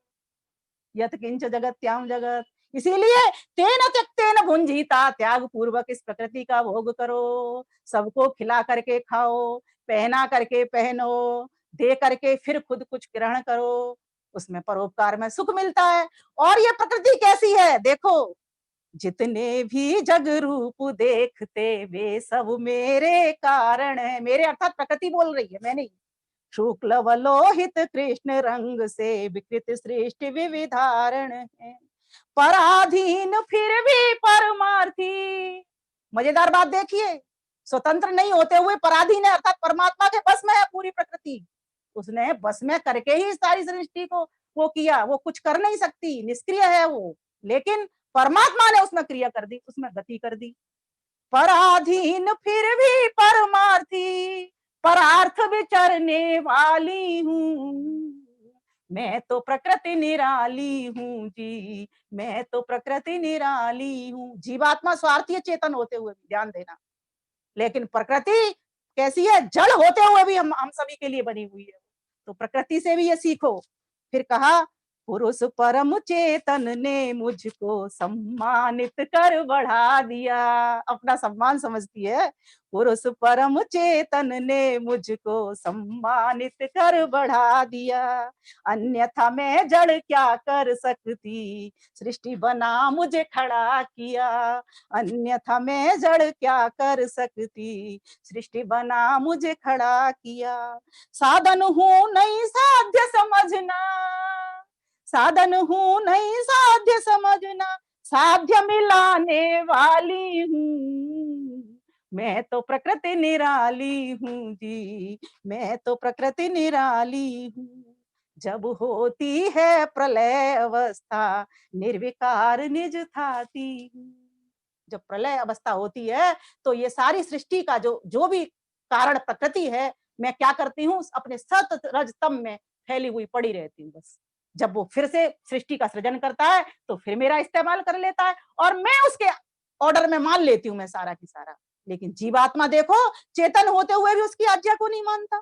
यत किंच जगत्याम जगत। इसीलिए तेन त्यक्तेन भुंजीता, त्याग पूर्वक इस प्रकृति का भोग करो। सबको खिला करके खाओ, पहना करके पहनो, दे करके फिर खुद कुछ ग्रहण करो। उसमें परोपकार में सुख मिलता है। और ये प्रकृति कैसी है देखो, जितने भी जग रूप देखते वे सब मेरे कारण है। मेरे अर्थात प्रकृति बोल रही है, मैं नहीं। शुक्ल व लोहित कृष्ण रंग से विकृत सृष्टि विविधारण है। पराधीन फिर भी परमार्थी। मजेदार बात देखिए, स्वतंत्र नहीं होते हुए पराधीन है, अर्थात परमात्मा के बस में है पूरी प्रकृति। उसने बस में करके ही सारी सृष्टि को वो किया। वो कुछ कर नहीं सकती, निष्क्रिय है वो, लेकिन परमात्मा ने उसमें क्रिया कर दी, उसमें गति कर दी। पराधीन फिर भी परमार्थी, परार्थ विचरने वाली हूँ। मैं तो प्रकृति निराली हूँ जी, मैं तो प्रकृति निराली हूँ। जीवात्मा स्वार्थी चेतन होते हुए भी, ध्यान देना, लेकिन प्रकृति कैसी है? जड़ होते हुए भी हम सभी के लिए बनी हुई है। तो प्रकृति से भी ये सीखो। फिर कहा पुरुष परम चेतन ने मुझको सम्मानित कर बढ़ा दिया। अपना सम्मान समझती है। पुरुष परम चेतन ने मुझको सम्मानित कर बढ़ा दिया। अन्यथा मैं जड़ क्या कर सकती, सृष्टि बना मुझे खड़ा किया। अन्यथा मैं जड़ क्या कर सकती, सृष्टि बना मुझे खड़ा किया। साधन हूं नहीं साध्य समझना, साधन हूं नहीं साध्य समझना, साध्य मिलाने वाली हूँ। मैं तो प्रकृति निराली हूँ जी, मैं तो प्रकृति निराली हूँ। जब होती है प्रलय अवस्था, निर्विकार निज थाती हूँ। जब प्रलय अवस्था होती है तो ये सारी सृष्टि का जो जो भी कारण प्रकृति है, मैं क्या करती हूँ, अपने सत रजतम में फैली हुई पड़ी रहती हूँ बस। जब वो फिर से सृष्टि का सृजन करता है तो फिर मेरा इस्तेमाल कर लेता है और मैं उसके ऑर्डर में मान लेती हूँ मैं सारा की सारा। लेकिन जीवात्मा देखो, चेतन होते हुए भी उसकी आज्ञा को नहीं मानता।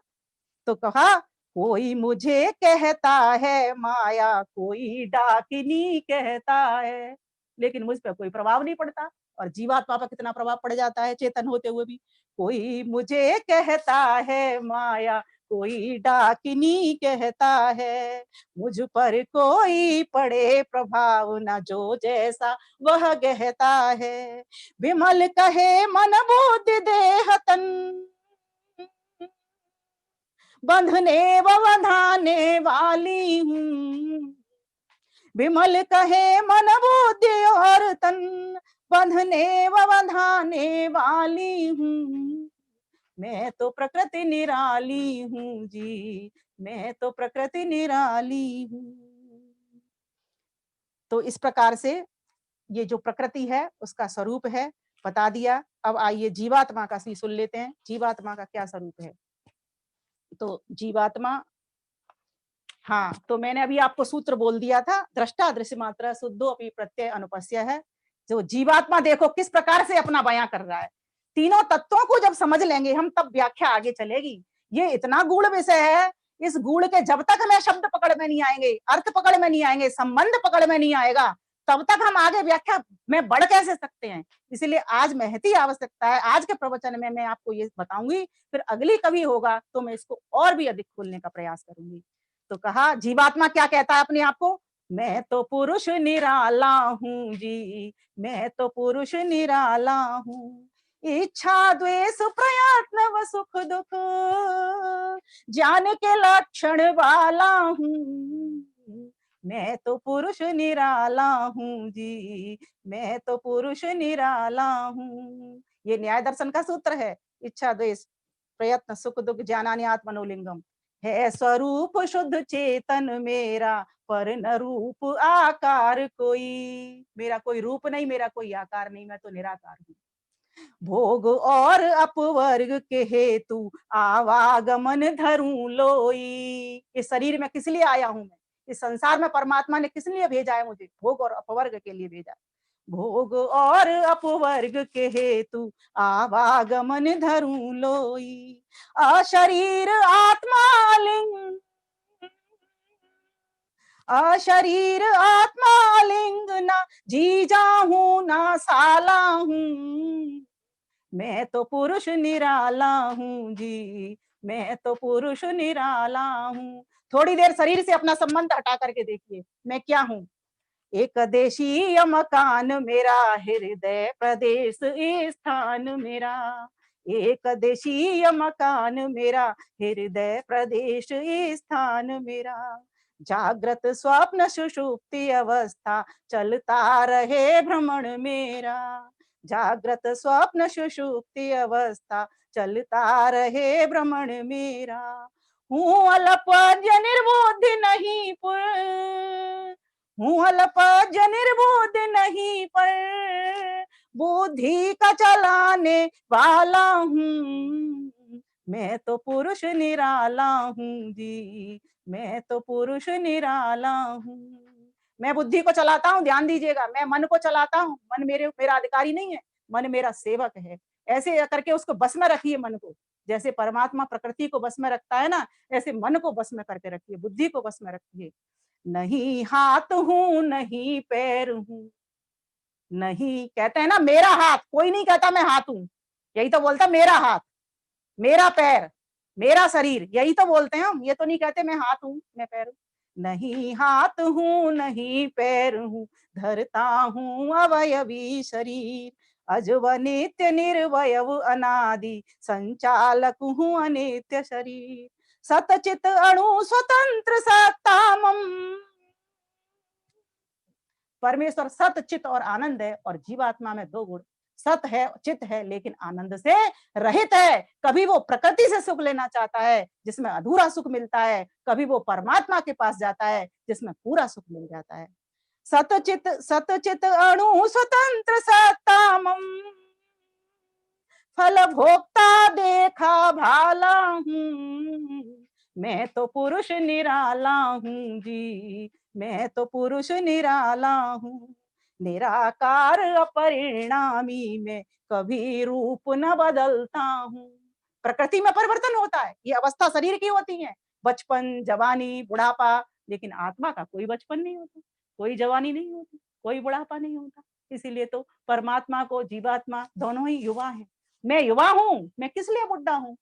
तो कहा, कोई मुझे कहता है माया, कोई डाकिनी कहता है, लेकिन मुझ पर कोई प्रभाव नहीं पड़ता। और जीवात्मा पर कितना प्रभाव पड़ जाता है चेतन होते हुए भी। कोई मुझे कहता है माया, कोई डाकिनी कहता है, मुझ पर कोई पड़े प्रभाव न, जो जैसा वह कहता है। विमल कहे मन बुद्धि देह तन, बंधने व बंधाने वाली हूँ। विमल कहे मन बुद्धि और तन, बंधने व बंधाने वाली हूँ। मैं तो प्रकृति निराली हूँ जी, मैं तो प्रकृति निराली हूँ। तो इस प्रकार से ये जो प्रकृति है उसका स्वरूप है, बता दिया। अब आइए जीवात्मा का सी सुन लेते हैं, जीवात्मा का क्या स्वरूप है। तो जीवात्मा, हाँ, तो मैंने अभी आपको सूत्र बोल दिया था, दृष्टा दृश्य मात्रा शुद्धो अपि प्रत्यय अनुपस्य है। जो जीवात्मा देखो किस प्रकार से अपना बयां कर रहा है। तीनों तत्वों को जब समझ लेंगे हम तब व्याख्या आगे चलेगी। ये इतना गूढ़ विषय है, इस गूढ़ के जब तक हमें शब्द पकड़ में नहीं आएंगे, अर्थ पकड़ में नहीं आएंगे, संबंध पकड़ में नहीं आएगा, तब तक हम आगे व्याख्या में बढ़ कैसे सकते हैं। इसलिए आज महती आवश्यकता है। आज के प्रवचन में मैं आपको ये बताऊंगी, फिर अगली कभी होगा तो मैं इसको और भी अधिक खोलने का प्रयास करूंगी। तो कहा जीवात्मा क्या कहता है अपने आप को, मैं तो पुरुष निराला हूँ जी, मैं तो पुरुष निराला हूँ। इच्छा द्वेष प्रयत्न व सुख दुख जान के लक्षण वाला हूँ। मैं तो पुरुष निराला हूँ जी, मैं तो पुरुष निराला हूँ। ये न्याय दर्शन का सूत्र है। इच्छा द्वेष प्रयत्न सुख दुख ज्ञानानि आत्मनोलिंगम है, स्वरूप शुद्ध चेतन मेरा, पर न रूप आकार कोई। मेरा कोई रूप नहीं, मेरा कोई आकार नहीं, मैं तो निराकार हूँ। भोग और अपवर्ग के हेतु आवागमन धरूं लोई। इस शरीर में किस लिए आया हूं मैं, इस संसार में परमात्मा ने किस लिए भेजा है मुझे, भोग और अपवर्ग के लिए भेजा। भोग और अपवर्ग के हेतु आवागमन धरूं लोई। अशरीर आत्मा लिंग, अशरीर आत्मा लिंग ना जीजा हूं ना साला हूं। मैं तो पुरुष निराला हूँ जी, मैं तो पुरुष निराला हूँ। थोड़ी देर शरीर से अपना संबंध हटा करके देखिए, मैं क्या हूँ। एक देशीय मकान मेरा, हृदय प्रदेश स्थान मेरा। एक देशीय मकान मेरा, हृदय प्रदेश स्थान मेरा। जागृत स्वप्न सुषुप्ति अवस्था चलता रहे भ्रमण मेरा। जागृत स्वप्न सुषुप्ति अवस्था चलता रहे भ्रमण मेरा। हूँ अल्प निर्बुद्धि नहीं पुर, हूँ अल्प निर्बुद्ध नहीं पर बुद्धि का चलाने वाला हूँ। मैं तो पुरुष निराला हूँ जी, मैं तो पुरुष निराला हूँ। मैं बुद्धि को चलाता हूँ, ध्यान दीजिएगा, मैं मन को चलाता हूँ। मन मेरा अधिकारी नहीं है, मन मेरा सेवक है। ऐसे करके उसको बस में रखिए मन को। जैसे परमात्मा प्रकृति को बस में रखता है ना, ऐसे मन को बस में करके रखिए, बुद्धि को बस में रखिए। नहीं हाथ हूँ नहीं पैर हूँ, नहीं कहते हैं ना मेरा हाथ, कोई नहीं कहता मैं हाथ हूँ, यही तो बोलता मेरा हाथ, मेरा पैर, मेरा शरीर, यही तो बोलते हैं हम, ये तो नहीं कहते मैं हाथ हूँ, मैं पैर हूँ। नहीं हाथ हूँ, नहीं पैर हूँ, धरता हूँ अवयवी शरीर, अजब नित्य निर्वयव अनादि, संचालक हूँ अनित्य शरीर, सतचित अणु स्वतंत्र सत्तामम। परमेश्वर सत चित और आनंद है, और जीवात्मा में दो गुण, सत है चित है लेकिन आनंद से रहित है। कभी वो प्रकृति से सुख लेना चाहता है जिसमें अधूरा सुख मिलता है, कभी वो परमात्मा के पास जाता है जिसमें पूरा सुख मिल जाता है। सतचित अणु स्वतंत्र सत्तामम, फल भोक्ता देखा भाला हूँ, मैं तो पुरुष निराला हूँ जी, मैं तो पुरुष निराला हूँ, निराकार अपरिणामी में कभी रूप न बदलता हूँ। प्रकृति में परिवर्तन होता है, ये अवस्था शरीर की होती है, बचपन, जवानी, बुढ़ापा, लेकिन आत्मा का कोई बचपन नहीं होता, कोई जवानी नहीं होती, कोई बुढ़ापा नहीं होता। इसीलिए तो परमात्मा को जीवात्मा दोनों ही युवा हैं। मैं युवा हूँ, मैं किस लिए बुढ़ा हूँ,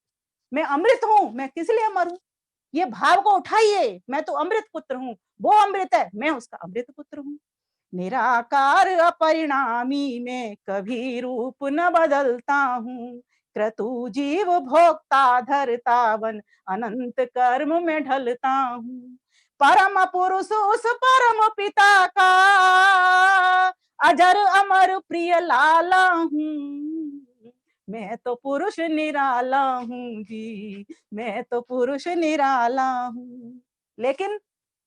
मैं अमृत हूँ, मैं किस लिए मरूं। ये भाव को उठाइए, मैं तो अमृत पुत्र हूँ, वो अमृत है, मैं उसका अमृत पुत्र हूँ। निराकार अपरिणामी में कभी रूप न बदलता हूँ, क्रतु जीव भोक्ता धरता वन, अनंत कर्म में ढलता हूँ। परम पुरुष उस परम पिता का अजर अमर प्रिय लाला हूँ, मैं तो पुरुष निराला हूँ जी, मैं तो पुरुष निराला हूँ। लेकिन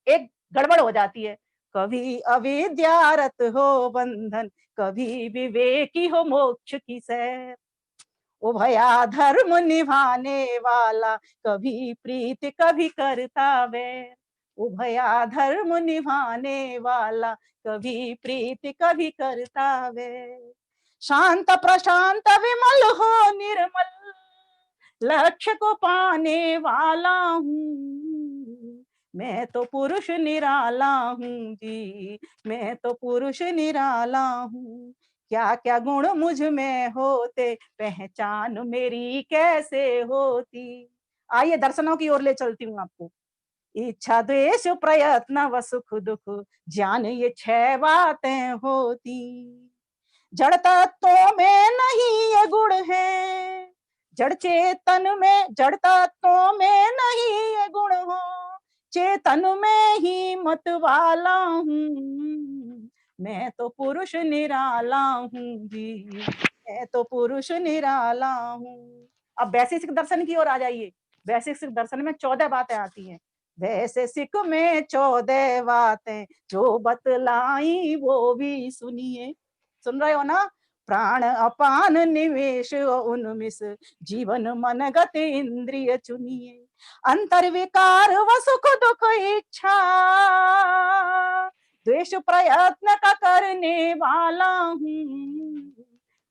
एक गड़बड़ हो जाती है, कभी अविद्यारत हो बंधन, कभी विवेकी हो मोक्ष की सैर, उभया धर्म निभाने वाला, कभी प्रीति कभी करता वैर, उभया धर्म निभाने वाला, कभी प्रीति कभी करता वैर, शांत प्रशांत विमल हो निर्मल, लक्ष्य को पाने वाला हूँ, मैं तो पुरुष निराला हूँ जी, मैं तो पुरुष निराला हूँ। क्या क्या गुण मुझ में होते, पहचान मेरी कैसे होती। आइए दर्शनों की ओर ले चलती हूँ आपको। इच्छा द्वेष प्रयत्न व सुख दुख, ज्ञान ये 6 बातें होती, जड़ तत्वों में नहीं ये गुण है, जड़ चेतन में, जड़ तत्वों में नहीं ये गुण हो, चेतन में ही मत वाला हूँ, मैं तो पुरुष निराला हूँ जी, मैं तो पुरुष निराला हूँ। अब वैशेषिक दर्शन की ओर आ जाइए। वैशेषिक दर्शन में 14 बातें आती हैं। वैशेषिक में 14 बातें जो बतलाई वो भी सुनिए। सुन रहे हो ना। प्राण अपान निवेश उनमिस, जीवन मन गति इंद्रिय चुनिए, अंतर विकार व सुख दुख इच्छा, द्वेष प्रयत्न का करने वाला हूँ,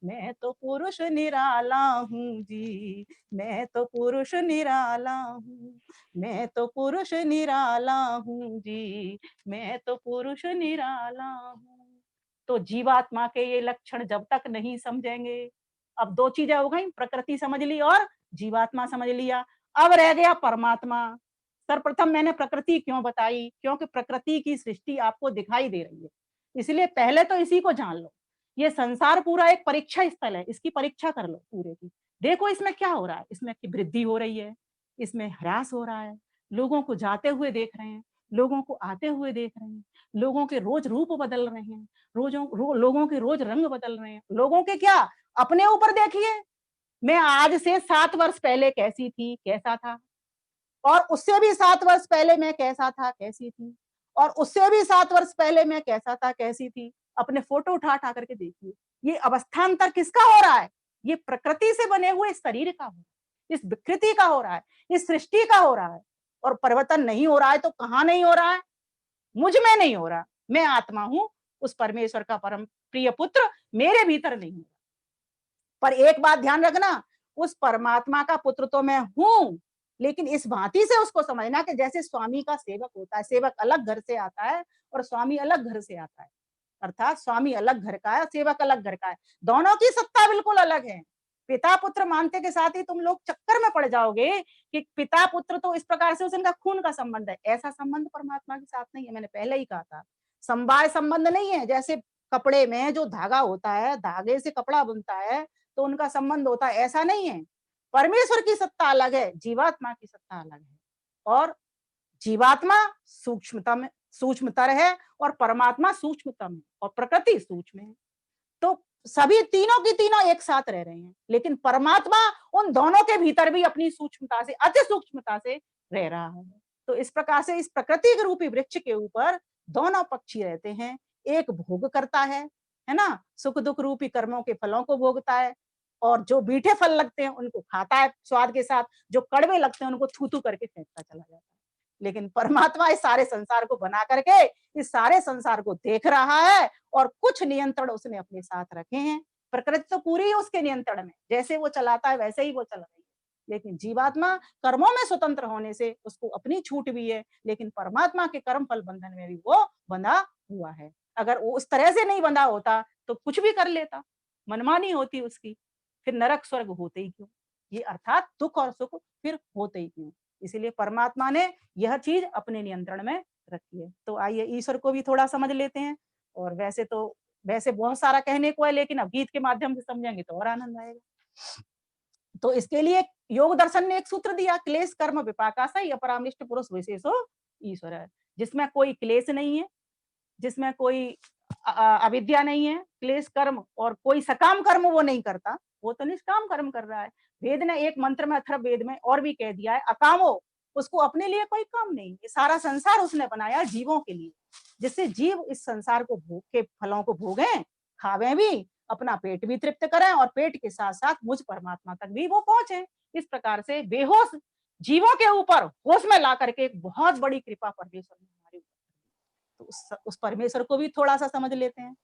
मैं तो पुरुष निराला हूँ जी, मैं तो पुरुष निराला हूँ, मैं तो पुरुष निराला हूँ जी, मैं तो पुरुष निराला हूँ। तो जीवात्मा के ये लक्षण जब तक नहीं समझेंगे, अब 2 चीजें हो गई, प्रकृति समझ ली और जीवात्मा समझ लिया, अब रह गया परमात्मा। सर्वप्रथम मैंने प्रकृति क्यों बताई, क्योंकि प्रकृति की सृष्टि आपको दिखाई दे रही है, इसलिए पहले तो इसी को जान लो। ये संसार पूरा एक परीक्षा स्थल है, इसकी परीक्षा कर लो पूरे की। देखो इसमें क्या हो रहा है, इसमें वृद्धि हो रही है, इसमें ह्रास हो रहा है, लोगों को जाते हुए देख रहे हैं, लोगों को आते हुए देख रहे हैं, लोगों के रोज रूप बदल रहे हैं, लोगों के रोज रंग बदल रहे हैं। लोगों के क्या, अपने ऊपर देखिए, मैं आज से 7 वर्ष पहले कैसी थी, कैसा था, और उससे भी 7 वर्ष पहले मैं कैसा था, कैसी थी, और उससे भी 7 वर्ष पहले मैं कैसा था, कैसी थी। अपने फोटो उठा करके देखिए। ये अवस्थान्तर किसका हो रहा है? ये प्रकृति से बने हुए शरीर का हो, इस विकृति का हो रहा है, इस सृष्टि का हो रहा है। और परिवर्तन नहीं हो रहा है तो कहां नहीं हो रहा है? मुझ में नहीं हो रहा। मैं आत्मा हूं, उस परमेश्वर का परम प्रिय पुत्र मेरे भीतर नहीं हो रहा। पर एक बात ध्यान रखना, उस परमात्मा का पुत्र तो मैं हूं, लेकिन इस भांति से उसको समझना कि जैसे स्वामी का सेवक होता है, सेवक अलग घर से आता है और स्वामी अलग घर से आता है। अर्थात स्वामी अलग घर का है, सेवक अलग घर का है। दोनों की सत्ता बिल्कुल अलग है। पिता-पुत्र मानते के साथ ही तुम लोग चक्कर में पड़ जाओगे कि पिता-पुत्र तो इस प्रकार से उनका खून का संबंध है। ऐसा संबंध परमात्मा के साथ नहीं है, मैंने पहले ही कहा था। समवाय संबंध नहीं है, जैसे कपड़े में जो धागा होता है, धागे से कपड़ा बनता है, तो उनका संबंध होता है, ऐसा नहीं है। परमेश्वर की सत्ता अलग है, जीवात्मा की सत्ता अलग है। और जीवात्मा सूक्ष्मतर है और परमात्मा सूक्ष्मतम है और प्रकृति सूक्ष्म है। तो सभी तीनों की तीनों एक साथ रह रहे हैं, लेकिन परमात्मा उन दोनों के भीतर भी अपनी सूक्ष्मता से, अति सूक्ष्मता से रह रहा है। तो इस प्रकार से इस प्रकृति के रूपी वृक्ष के ऊपर दोनों पक्षी रहते हैं। एक भोग करता है ना? सुख-दुःख रूपी कर्मों के फलों को भोगता है और जो मीठे फल लगते हैं उनको खाता है स्वाद के साथ, जो कड़वे लगते हैं उनको थू-थू करके फेंकता चला जाता है। लेकिन परमात्मा इस सारे संसार को बना करके इस सारे संसार को देख रहा है और कुछ नियंत्रण उसने अपने साथ रखे हैं। प्रकृति तो पूरी उसके नियंत्रण में, जैसे वो चलाता है वैसे ही वो चल रही है। लेकिन जीवात्मा कर्मों में स्वतंत्र होने से उसको अपनी छूट भी है, लेकिन परमात्मा के कर्म फल बंधन में भी वो बंधा हुआ है। अगर वो उस तरह से नहीं बंधा होता तो कुछ भी कर लेता, मनमानी होती उसकी, फिर नरक स्वर्ग होते ही क्यों? ये अर्थात दुख और सुख फिर होते ही क्यों? इसीलिए परमात्मा ने यह चीज अपने नियंत्रण में रखी है। तो आइए ईश्वर को भी थोड़ा समझ लेते हैं। और वैसे बहुत सारा कहने को है, लेकिन अब गीत के माध्यम से समझेंगे तो और आनंद आएगा। तो इसके लिए योग दर्शन ने एक सूत्र दिया, क्लेश कर्म विपाकाशः अपरामृष्ट पुरुष विशेषो ईश्वर है, जिसमें कोई क्लेश नहीं है, जिसमें कोई अविद्या नहीं है, क्लेश कर्म और कोई सकाम कर्म वो नहीं करता, वो तो निष्काम कर्म कर रहा है। वेद ने एक मंत्र में, अथर्ववेद में और भी कह दिया है, अकामो, उसको अपने लिए कोई काम नहीं। ये सारा संसार उसने बनाया जीवों के लिए, जिससे जीव इस संसार को भोग के फलों को भोगें, खावें भी, अपना पेट भी तृप्त करें और पेट के साथ-साथ मुझ परमात्मा तक भी वो पहुँचे। इस प्रकार से बेहोश जीवों के ऊपर होश में ला करके एक बहुत बड़ी कृपा परमेश्वर ने हमारे ऊपर, तो उस परमेश्वर को भी थोड़ा-सा समझ लेते हैं।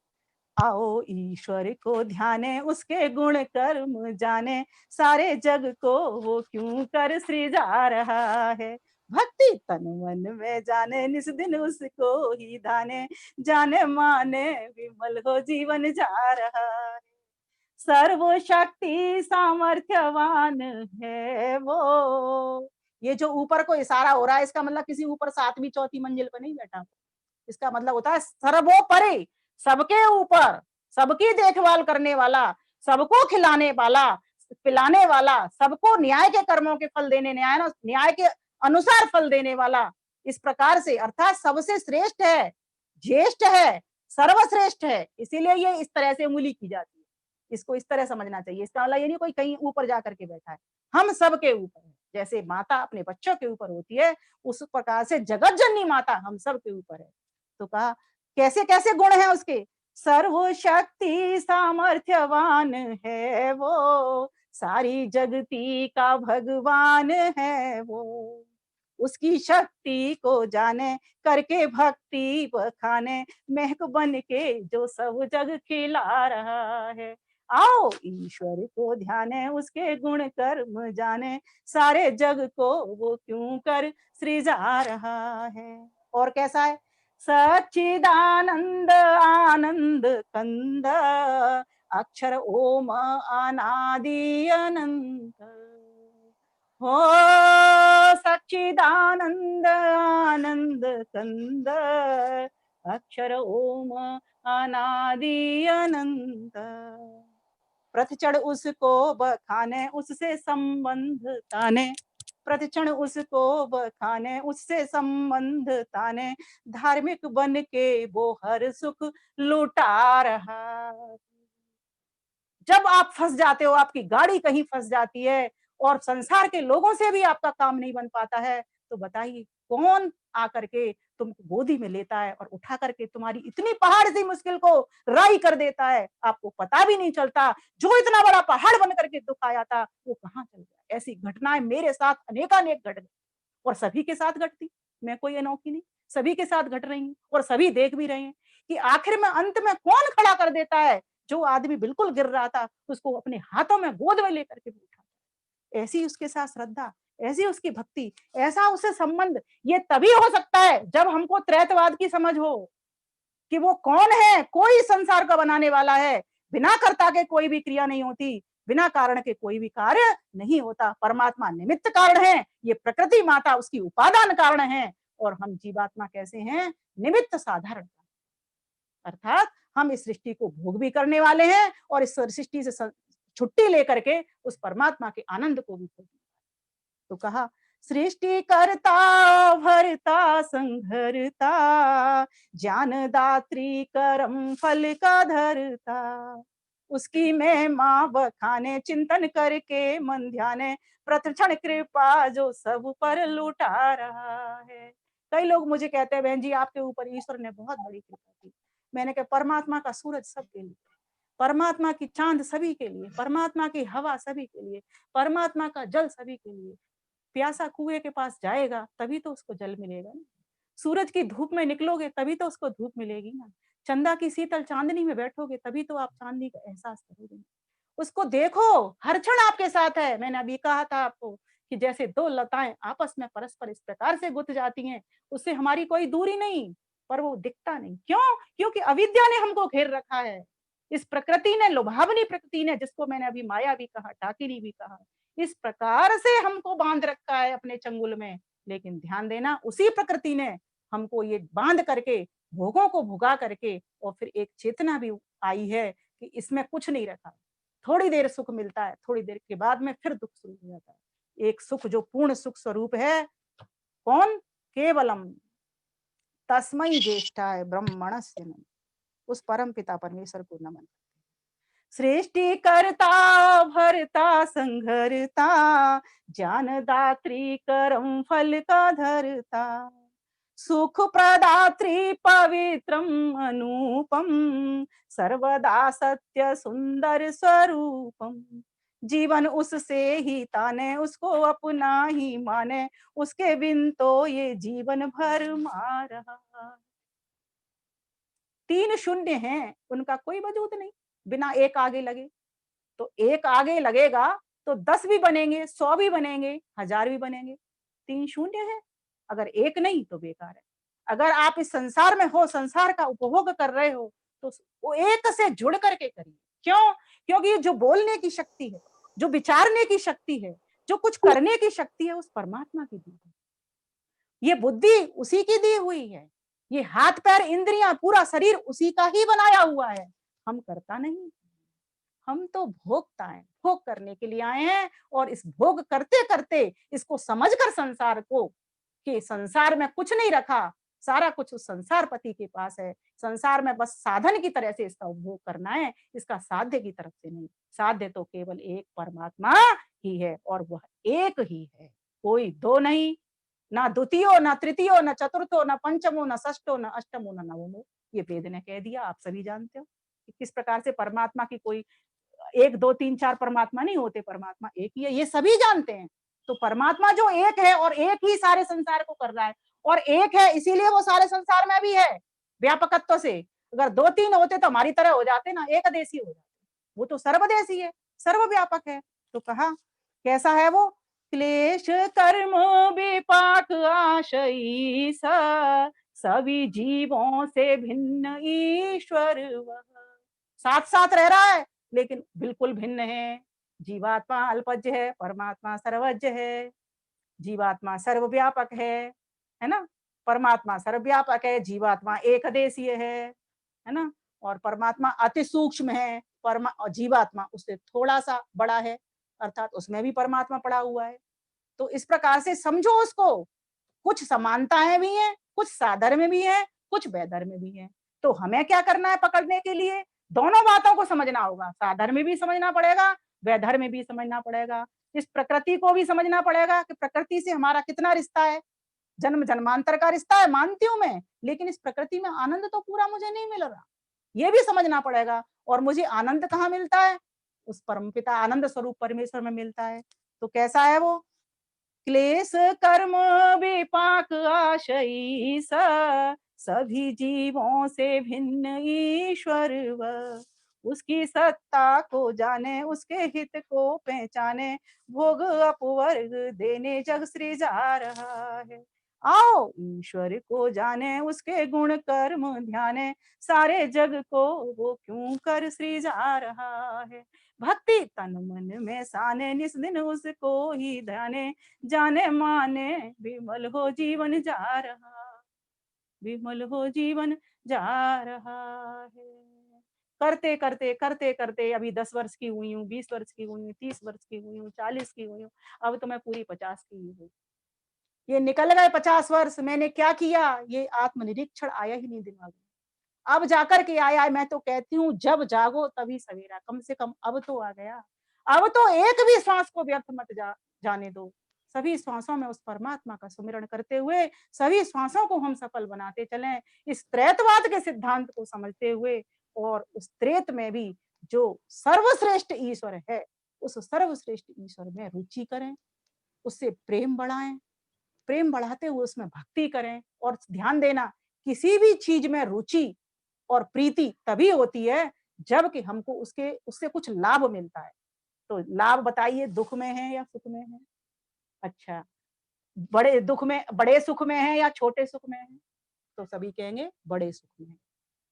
आओ ईश्वर को ध्याने, उसके गुण कर्म जाने, सारे जग को वो क्यों कर सृजा रहा है। भक्ति तन मन में जाने, निस दिन उसको ही धाने, जाने माने विमल हो जीवन जा रहा है। सर्वशक्ति सामर्थ्यवान है वो। ये जो ऊपर को इशारा हो रहा है, इसका मतलब किसी ऊपर 7वीं 4थी मंजिल पे नहीं बैठा। इसका मतलब होता है सर्वोपरि, सबके ऊपर, सबकी देखभाल करने वाला, सबको खिलाने वाला, पिलाने वाला, सबको न्याय के कर्मों के फल देने, न्याय के अनुसार फल देने वाला। इस प्रकार से अर्थात सबसे श्रेष्ठ है, ज्येष्ठ है, सर्वश्रेष्ठ है। इसीलिए ये इस तरह से उंगली की जाती है। इसको इस तरह समझना चाहिए। इसका मतलब ये नहीं कोई कहीं ऊपर जा करके बैठा है। हम सबके ऊपर है। जैसे माता अपने बच्चों के ऊपर होती है, उस प्रकार से जगत जननी माता हम सबके ऊपर है। तो कहा कैसे-कैसे गुण हैं उसके? सर्वशक्ति सामर्थ्यवान है वो, सारी जगती का भगवान है वो। उसकी शक्ति को जाने, करके भक्ति बखाने, महक बन के जो सब जग खिला रहा है। आओ ईश्वर को ध्याने, उसके गुण कर्म जाने, सारे जग को वो क्यों कर सृजा रहा है। और कैसा है? सच्चिदानंद आनंद कंद, अक्षर ओम अनादि अनंत। हो सच्चिदानंद आनंद कंद, अक्षर ओम अनादि अनंत। प्रतिक्षण उसको बखाने, उससे संबंध ताने, प्रतिक्षण उसको बखाने, उससे संबंध ताने, धार्मिक बन के वो हर सुख लुटा रहा। जब आप फंस जाते हो, आपकी गाड़ी कहीं फंस जाती है और संसार के लोगों से भी आपका काम नहीं बन पाता है, तो बताइए कौन आकर के तुमको गोदी में लेता है और उठा करके तुम्हारी इतनी पहाड़ सी मुश्किल को राई कर देता है, आपको पता भी नहीं चलता। जो इतना बड़ा पहाड़ बन करके दुख आया था, वो कहाँ चल गया। ऐसी घटनाएं मेरे साथ अनेकानेक घट गई और सभी के साथ घटती। मैं कोई अनोखी नहीं, सभी के साथ घट रही हैं और सभी देख भी रहे हैं कि आखिर में अंत में कौन खड़ा कर देता है। जो आदमी बिल्कुल गिर रहा था, उसको अपने हाथों में गोद में लेकर के भी उठाता है। ऐसी उसके साथ श्रद्धा, ऐसी उसकी भक्ति, ऐसा उससे संबंध। ये तभी हो सकता है जब हमको त्रैतवाद की समझ हो कि वो कौन है, कोई संसार का बनाने वाला है। बिना कर्ता के कोई भी क्रिया नहीं होती, बिना कारण के कोई भी कार्य नहीं होता। परमात्मा निमित्त कारण है, ये प्रकृति माता उसकी उपादान कारण है, और हम जीवात्मा कैसे हैं? निमित्त साधारण। अर्थात हम इस सृष्टि को भोग भी करने वाले हैं और इस सृष्टि से छुट्टी लेकर के उस परमात्मा के आनंद को भी भोग। तो कहा, सृष्टि करता भरता संघरता, ज्ञान दात्री करम फल का धरता, उसकी महिमा बखाने चिंतन करके मन ध्याने, प्रतिक्षण कृपा जो सब पर लुटा रहा है। कई लोग मुझे कहते हैं, बहन जी आपके ऊपर ईश्वर ने बहुत बड़ी कृपा की। मैंने कहा, परमात्मा का सूरज सबके लिए, परमात्मा की चांद सभी के लिए, परमात्मा की हवा सभी के लिए, परमात्मा का जल सभी के लिए। प्यासा कुएं के पास जाएगा तभी तो उसको जल मिलेगा ना। सूरज की धूप में निकलोगे तभी तो उसको धूप मिलेगी ना। चंदा की शीतल चांदनी में बैठोगे तभी तो आप चांदनी का एहसास करोगे। उसको देखो, हर क्षण आपके साथ है। मैंने अभी कहा था आपको कि जैसे दो लताएं आपस में परस्पर इस प्रकार से गुथ जाती हैं, उससे हमारी कोई दूरी नहीं, पर वो दिखता नहीं। क्यों? क्योंकि अविद्या ने हमको घेर रखा है। इस प्रकृति ने, लुभावनी प्रकृति ने, जिसको मैंने अभी माया भी कहा, डाकिनी भी कहा, इस प्रकार से हमको बांध रखा है अपने चंगुल में। लेकिन ध्यान देना, उसी प्रकृति ने हमको ये बांध करके, भोगों को भुगा करके, और फिर एक चेतना भी आई है कि इसमें कुछ नहीं रखा। थोड़ी देर सुख मिलता है, थोड़ी देर के बाद में फिर दुख शुरू हो जाता है। एक सुख जो पूर्ण सुख स्वरूप है, कौन? केवलम तस्मै ज्येष्ठाय ब्रह्मणस्य नमः। उस परम पिता परमेश्वर को नमन। सृष्टि करता भरता संघरता, ज्ञान दात्री करम फल का धरता, सुख प्रदात्री पवित्रम अनुपम, सर्वदा सत्य सुंदर स्वरूपम। जीवन उससे ही ताने, उसको अपना ही माने, उसके बिन तो ये जीवन भर मारा। तीन शून्य हैं, उनका कोई वजूद नहीं, बिना एक आगे लगे। तो एक आगे लगेगा तो 10 भी बनेंगे, 100 भी बनेंगे, 1000 भी बनेंगे। 3 शून्य है, अगर एक नहीं तो बेकार है। अगर आप इस संसार में हो, संसार का उपभोग कर रहे हो, तो वो एक से जुड़ करके करिए। क्यों? क्योंकि जो बोलने की शक्ति है, जो विचारने की शक्ति है, जो कुछ करने की शक्ति है, उस परमात्मा की दी है। ये बुद्धि उसी की दी हुई है। ये हाथ पैर इंद्रियां, पूरा शरीर उसी का ही बनाया हुआ है। हम करता नहीं, हम तो भोगता है, भोग करने के लिए आए हैं। और इस भोग करते करते इसको समझकर संसार को, कि संसार में कुछ नहीं रखा, सारा कुछ उस संसार पति के पास है। संसार में बस साधन की तरह से इसका उपभोग करना है, इसका साध्य की तरफ से नहीं। साध्य तो केवल एक परमात्मा ही है, और वह एक ही है, कोई दो नहीं। ना द्वितीयो, ना तृतीयो, ना चतुर्थो, ना पंचमो, ना षष्ठो, ना अष्टमो, ना नवमो। ये वेद ने कह दिया, आप सभी जानते हो कि किस प्रकार से परमात्मा की कोई 1 2 3 4 परमात्मा नहीं होते, परमात्मा एक ही है, ये सभी जानते हैं। तो परमात्मा जो एक है और एक ही सारे संसार को कर रहा है, और एक है इसीलिए वो सारे संसार में भी है व्यापकत्व से। अगर 2 3 होते तो हमारी तरह हो जाते ना, एकदेशी हो जाते। वो तो सर्वदेशी है, सर्वव्यापक है। तो कहा, कैसा है वो? क्लेश कर्म विपाक आशई सा, सभी जीवों से भिन्न ईश्वर वह। साथ साथ रह रहा है लेकिन बिल्कुल भिन्न है। जीवात्मा अल्पज्य है, परमात्मा सर्वज्ञ है। जीवात्मा सर्वव्यापक है ना? परमात्मा सर्वव्यापक है, जीवात्मा एकदेशीय है ना? और परमात्मा अति सूक्ष्म है, और जीवात्मा उससे थोड़ा सा बड़ा है, अर्थात उसमें भी परमात्मा पड़ा हुआ है। तो इस प्रकार से समझो उसको। कुछ समानताएं भी हैं, कुछ साधर्म भी है, कुछ वैधर्म भी है। तो हमें क्या करना है पकड़ने के लिए? दोनों बातों को समझना होगा। साधर्म भी समझना पड़ेगा, वैधर्म भी समझना पड़ेगा। इस प्रकृति को भी समझना पड़ेगा कि प्रकृति से हमारा कितना रिश्ता है। जन्म जन्मांतर का रिश्ता है, मानती हूं मैं, लेकिन इस प्रकृति में आनंद तो पूरा मुझे नहीं मिल रहा, ये भी समझना पड़ेगा। और मुझे आनंद कहाँ मिलता है? उस परमपिता आनंद स्वरूप परमेश्वर में मिलता है। तो कैसा है वो? क्लेश कर्म विपाक आशई सा, सभी जीवों से भिन्न ईश्वर वह। उसकी सत्ता को जाने, उसके हित को पहचाने, भोग अपवर्ग देने जग सृजा रहा है। आओ ईश्वर को जाने, उसके गुण कर्म ध्याने, सारे जग को वो क्यों कर सृजा रहा है। भक्ति तन मन में साने, निस दिन उसको ही ध्याने, जाने माने विमल हो जीवन जा रहा, विमल हो जीवन जा रहा है। करते करते करते करते अभी 10 वर्ष की हुई हूँ, 20 वर्ष की हुई हूँ, 30 वर्ष की हुई हूँ, 40 की हुई हूँ, अब तो मैं पूरी 50 की ही हूँ। ये निकल गए 50 वर्ष, मैंने क्या किया ये आत्मनिरीक्षण आया ही नहीं दिमाग में। अब जाकर के आया है। मैं तो कहती हूँ जब जागो तभी सवेरा, कम से कम अब तो आ गया। अब तो एक भी श्वास को व्यर्थ मत जाने दो। सभी श्वासों में उस परमात्मा का सुमिरन करते हुए सभी श्वासों को हम सफल बनाते चलें, इस त्रैतवाद के सिद्धांत को समझते हुए, और उस त्रेत में भी जो सर्वश्रेष्ठ ईश्वर है, उस सर्वश्रेष्ठ ईश्वर में रुचि करें, उससे प्रेम बढ़ाएं, प्रेम बढ़ाते हुए उसमें भक्ति करें। और ध्यान देना, किसी भी चीज में रुचि और प्रीति तभी होती है जब कि हमको उसके उससे कुछ लाभ मिलता है। तो लाभ बताइए, दुख में है या सुख में है? अच्छा, बड़े दुख में, बड़े सुख में है या छोटे सुख में है? तो सभी कहेंगे बड़े सुख में है।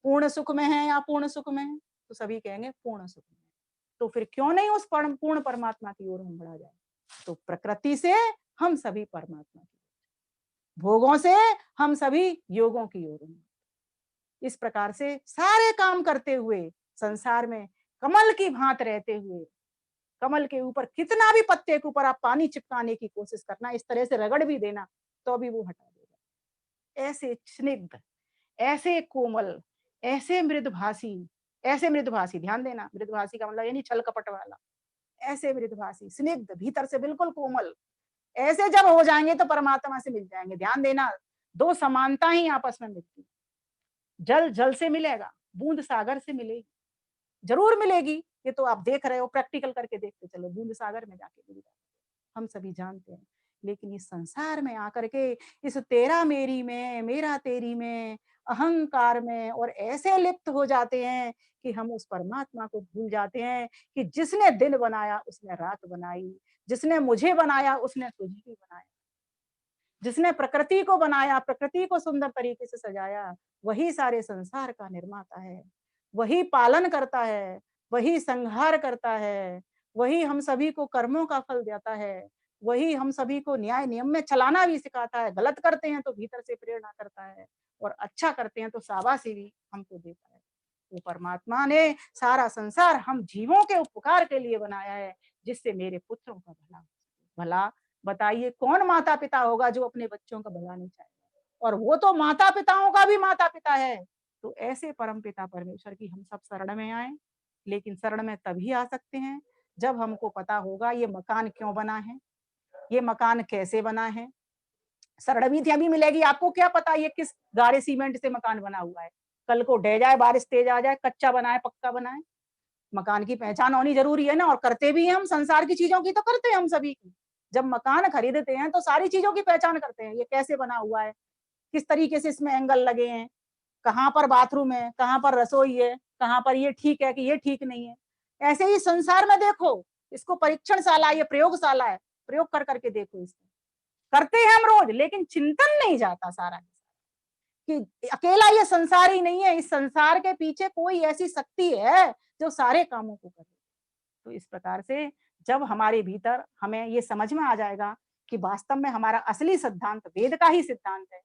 पूर्ण सुख में है या पूर्ण सुख में है? तो सभी कहेंगे पूर्ण सुख में है। तो फिर क्यों नहीं उस पूर्ण परमात्मा की ओर हम बढ़ा जाए? तो प्रकृति से हम सभी परमात्मा की, भोगों से हम सभी योगों की ओर। इस प्रकार से सारे काम करते हुए संसार में कमल की भांत रहते हुए, कमल के ऊपर कितना भी पत्ते के ऊपर आप पानी चिपकाने की कोशिश करना, इस तरह से रगड़ भी देना तो भी वो हटा देगा। ऐसे स्निग्ध, ऐसे कोमल, ऐसे मृदभाषी, ऐसे मृदभाषी, ध्यान देना मृदभाषी का मतलब ये नहीं छल कपट वाला, ऐसे मृदभाषी स्निग्ध भीतर से बिल्कुल कोमल, ऐसे जब हो जाएंगे तो परमात्मा से मिल जाएंगे। ध्यान देना, दो समानता ही आपस में मिलती है। जल जल से मिलेगा, बूंद सागर से मिलेगी, जरूर मिलेगी। ये तो आप देख रहे हो, प्रैक्टिकल करके देखते चलो, बूंद सागर में जाके मिल जाती है, हम सभी जानते हैं। लेकिन इस संसार में आकर के इस तेरा मेरी में, मेरा तेरी में, अहंकार में और ऐसे लिप्त हो जाते हैं कि हम उस परमात्मा को भूल जाते हैं कि जिसने दिन बनाया उसने रात बनाई, जिसने मुझे बनाया उसने तुझे भी बनाया, जिसने प्रकृति को बनाया, प्रकृति को सुंदर तरीके से सजाया, वही सारे संसार का निर्माता है, वही पालन करता है, वही संहार करता है, वही हम सभी को कर्मों का फल देता है, वही हम सभी को न्याय नियम में चलाना भी सिखाता है। गलत करते हैं तो भीतर से प्रेरणा करता है, और अच्छा करते हैं तो शाबाशी भी हमको देता है। वो परमात्मा ने सारा संसार हम जीवों के उपकार के लिए बनाया है, जिससे मेरे पुत्रों का भला हो सके। भला बताइए कौन माता पिता होगा जो अपने बच्चों का भला नहीं चाहेगा? और वो तो माता पिताओं का भी माता पिता है। तो ऐसे परम पिता परमेश्वर की हम सब शरण में आए, लेकिन शरण में तभी आ सकते हैं जब हमको पता होगा ये मकान क्यों बना है, ये मकान कैसे बना है। शरण भी अभी मिलेगी, आपको क्या पता ये किस गाढ़े सीमेंट से मकान बना हुआ है, कल को ढह जाए, बारिश तेज आ जाए, कच्चा बनाए पक्का बनाए। मकान की पहचान होनी जरूरी है ना, और करते भी हैं हम, संसार की चीजों की तो करते हैं हम सभी की। जब मकान खरीदते हैं तो सारी चीजों की पहचान करते हैं, ये कैसे बना हुआ है, किस तरीके से इसमें एंगल लगे हैं, कहाँ पर बाथरूम है, कहाँ पर रसोई है, कहाँ पर ये ठीक है कि ये ठीक नहीं है। ऐसे ही संसार में देखो, इसको परीक्षणशाला, ये प्रयोगशाला है, प्रयोग कर करके देखो इसको। करते हैं हम रोज, लेकिन चिंतन नहीं जाता सारा कि अकेला ये संसार ही नहीं है, इस संसार के पीछे कोई ऐसी शक्ति है जो सारे कामों को करे। तो इस प्रकार से जब हमारे भीतर हमें ये समझ में आ जाएगा कि वास्तव में हमारा असली सिद्धांत वेद का ही सिद्धांत है,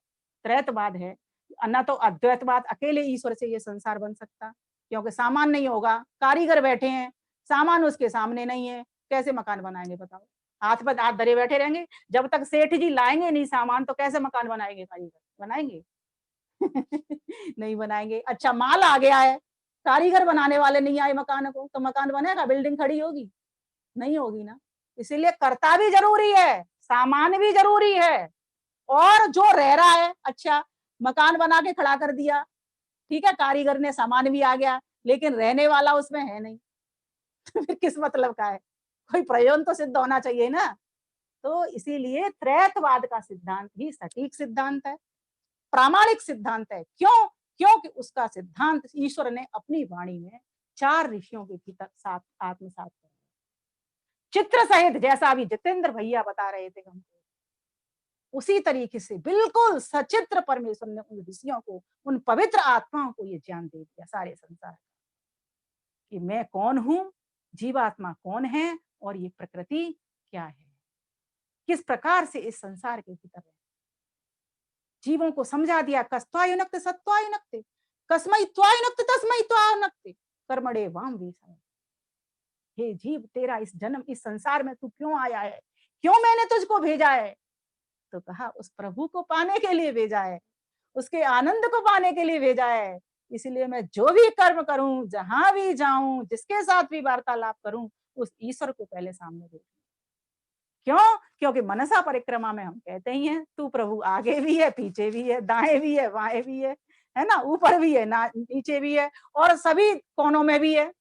त्रैतवाद है, न तो अद्वैतवाद, अकेले ईश्वर से ये संसार बन सकता, क्योंकि सामान नहीं होगा, कारीगर बैठे हैं, सामान उसके सामने नहीं है, कैसे मकान बनाएंगे बताओ? हाथ पर हाथ धरे बैठे रहेंगे, जब तक सेठ जी लाएंगे नहीं सामान तो कैसे मकान बनाएंगे कारीगर? बनाएंगे? नहीं बनाएंगे। अच्छा माल आ गया है, कारीगर बनाने वाले नहीं आए मकान को, तो मकान बनेगा, बिल्डिंग खड़ी होगी? नहीं होगी ना। इसीलिए कर्ता भी जरूरी है, सामान भी जरूरी है, और जो रह रहा है, अच्छा मकान बना के खड़ा कर दिया, ठीक है, कारीगर ने, सामान भी आ गया, लेकिन रहने वाला उसमें है नहीं। तो फिर किस मतलब का है? कोई प्रयोजन तो सिद्ध होना चाहिए ना। तो इसीलिए त्रैतवाद का सिद्धांत ही सटीक सिद्धांत है, प्रामाणिक सिद्धांत है। क्यों? क्योंकि उसका सिद्धांत ईश्वर ने अपनी वाणी में 4 ऋषियों के भीतर साथ आत्मसात कर, चित्र सहित जैसा अभी जितेंद्र भैया बता रहे थे हमको, उसी तरीके से बिल्कुल सचित्र परमेश्वर ने उन ऋषियों को, उन पवित्र आत्माओं को ये ज्ञान दे दिया सारे संसार का, कि मैं कौन हूँ, जीवात्मा कौन है और ये प्रकृति क्या है, किस प्रकार से इस संसार के भीतर है। जीवों को समझा दिया, कस्त्वायुनक्त सत्त्वायुनक्ते, कस्मैत्वायुनक्त तस्मैत्वायुनक्ते, कर्मणे वाम वीषाय। हे जीव, तेरा इस जन्म इस संसार में तू क्यों आया है, क्यों मैंने तुझको भेजा है? तो कहा उस प्रभु को पाने के लिए भेजा है, उसके आनंद को पाने के लिए भेजा है। इसलिए मैं जो भी कर्म करूं, जहां भी जाऊं, जिसके साथ भी वार्तालाप करूं, उस ईश्वर को पहले सामने देखूं। क्यों? क्योंकि मनसा परिक्रमा में हम कहते ही हैं, तू प्रभु आगे भी है, पीछे भी है, दाएं भी है, बाएं भी है ना, ऊपर भी है, ना नीचे भी है, और सभी कोनों में भी है।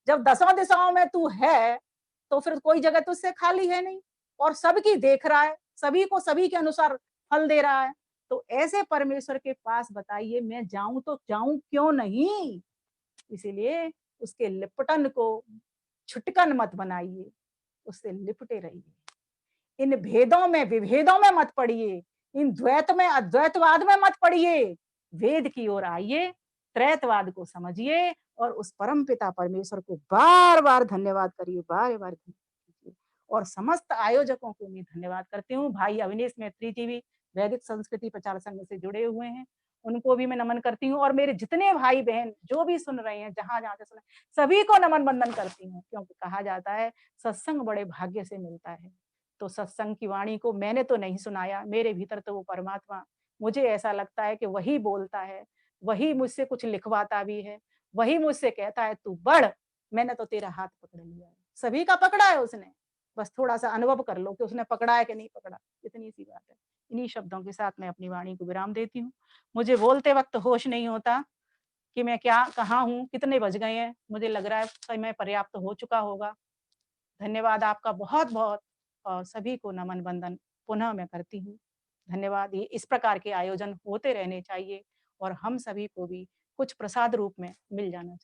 जब दसों दिशाओं में तू है, तो फिर कोई जगह तुझसे खाली है नहीं, और सबकी देख रहा है, सभी को सभी के अनुसार फल दे रहा है। तो ऐसे परमेश्वर के पास बताइए मैं जाऊं तो जाऊं क्यों नहीं? इसीलिए उसके लिपटन को छुटकन मत बनाइए, उससे लिपटे रहिए। इन भेदों में विभेदों में मत पड़िए, इन द्वैत में अद्वैतवाद में मत पड़िए, वेद की ओर आइए, त्रैतवाद को समझिए और उस परम पिता परमेश्वर को बार बार धन्यवाद करिए, बार बार धन्यवाद कीजिए। और समस्त आयोजकों को मैं धन्यवाद करती हूँ। भाई अविनेश मैत्री जी भी वैदिक संस्कृति प्रचार संघ से जुड़े हुए हैं, उनको भी मैं नमन करती हूँ, और मेरे जितने भाई बहन जो भी सुन रहे हैं, जहां जहां से सुन रहे हैं, सभी को नमन बंदन करती हूँ, क्योंकि कहा जाता है सत्संग बड़े भाग्य से मिलता है। तो सत्संग की वाणी को मैंने तो नहीं सुनाया, मेरे भीतर तो वो परमात्मा, मुझे ऐसा लगता है कि वही बोलता है, वही मुझसे कुछ लिखवाता भी है, वही मुझसे कहता है तू बढ़, मैंने तो तेरा हाथ पकड़ लिया है। सभी का पकड़ा है उसने, बस थोड़ा-सा अनुभव कर लो कि उसने पकड़ा है कि नहीं पकड़ा, इतनी सी बात है। इन्हीं शब्दों के साथ मैं अपनी वाणी को विराम देती हूँ। मुझे बोलते वक़्त होश नहीं होता कि मैं क्या कहाँ हूँ, कितने बज गए हैं, मुझे लग रहा है समय पर्याप्त हो चुका होगा। धन्यवाद आपका बहुत-बहुत, और सभी को नमन वंदन पुनः मैं करती हूँ। धन्यवाद। ये इस प्रकार के आयोजन होते रहने चाहिए और हम सभी को भी कुछ प्रसाद रूप में मिल जाना चाहिए।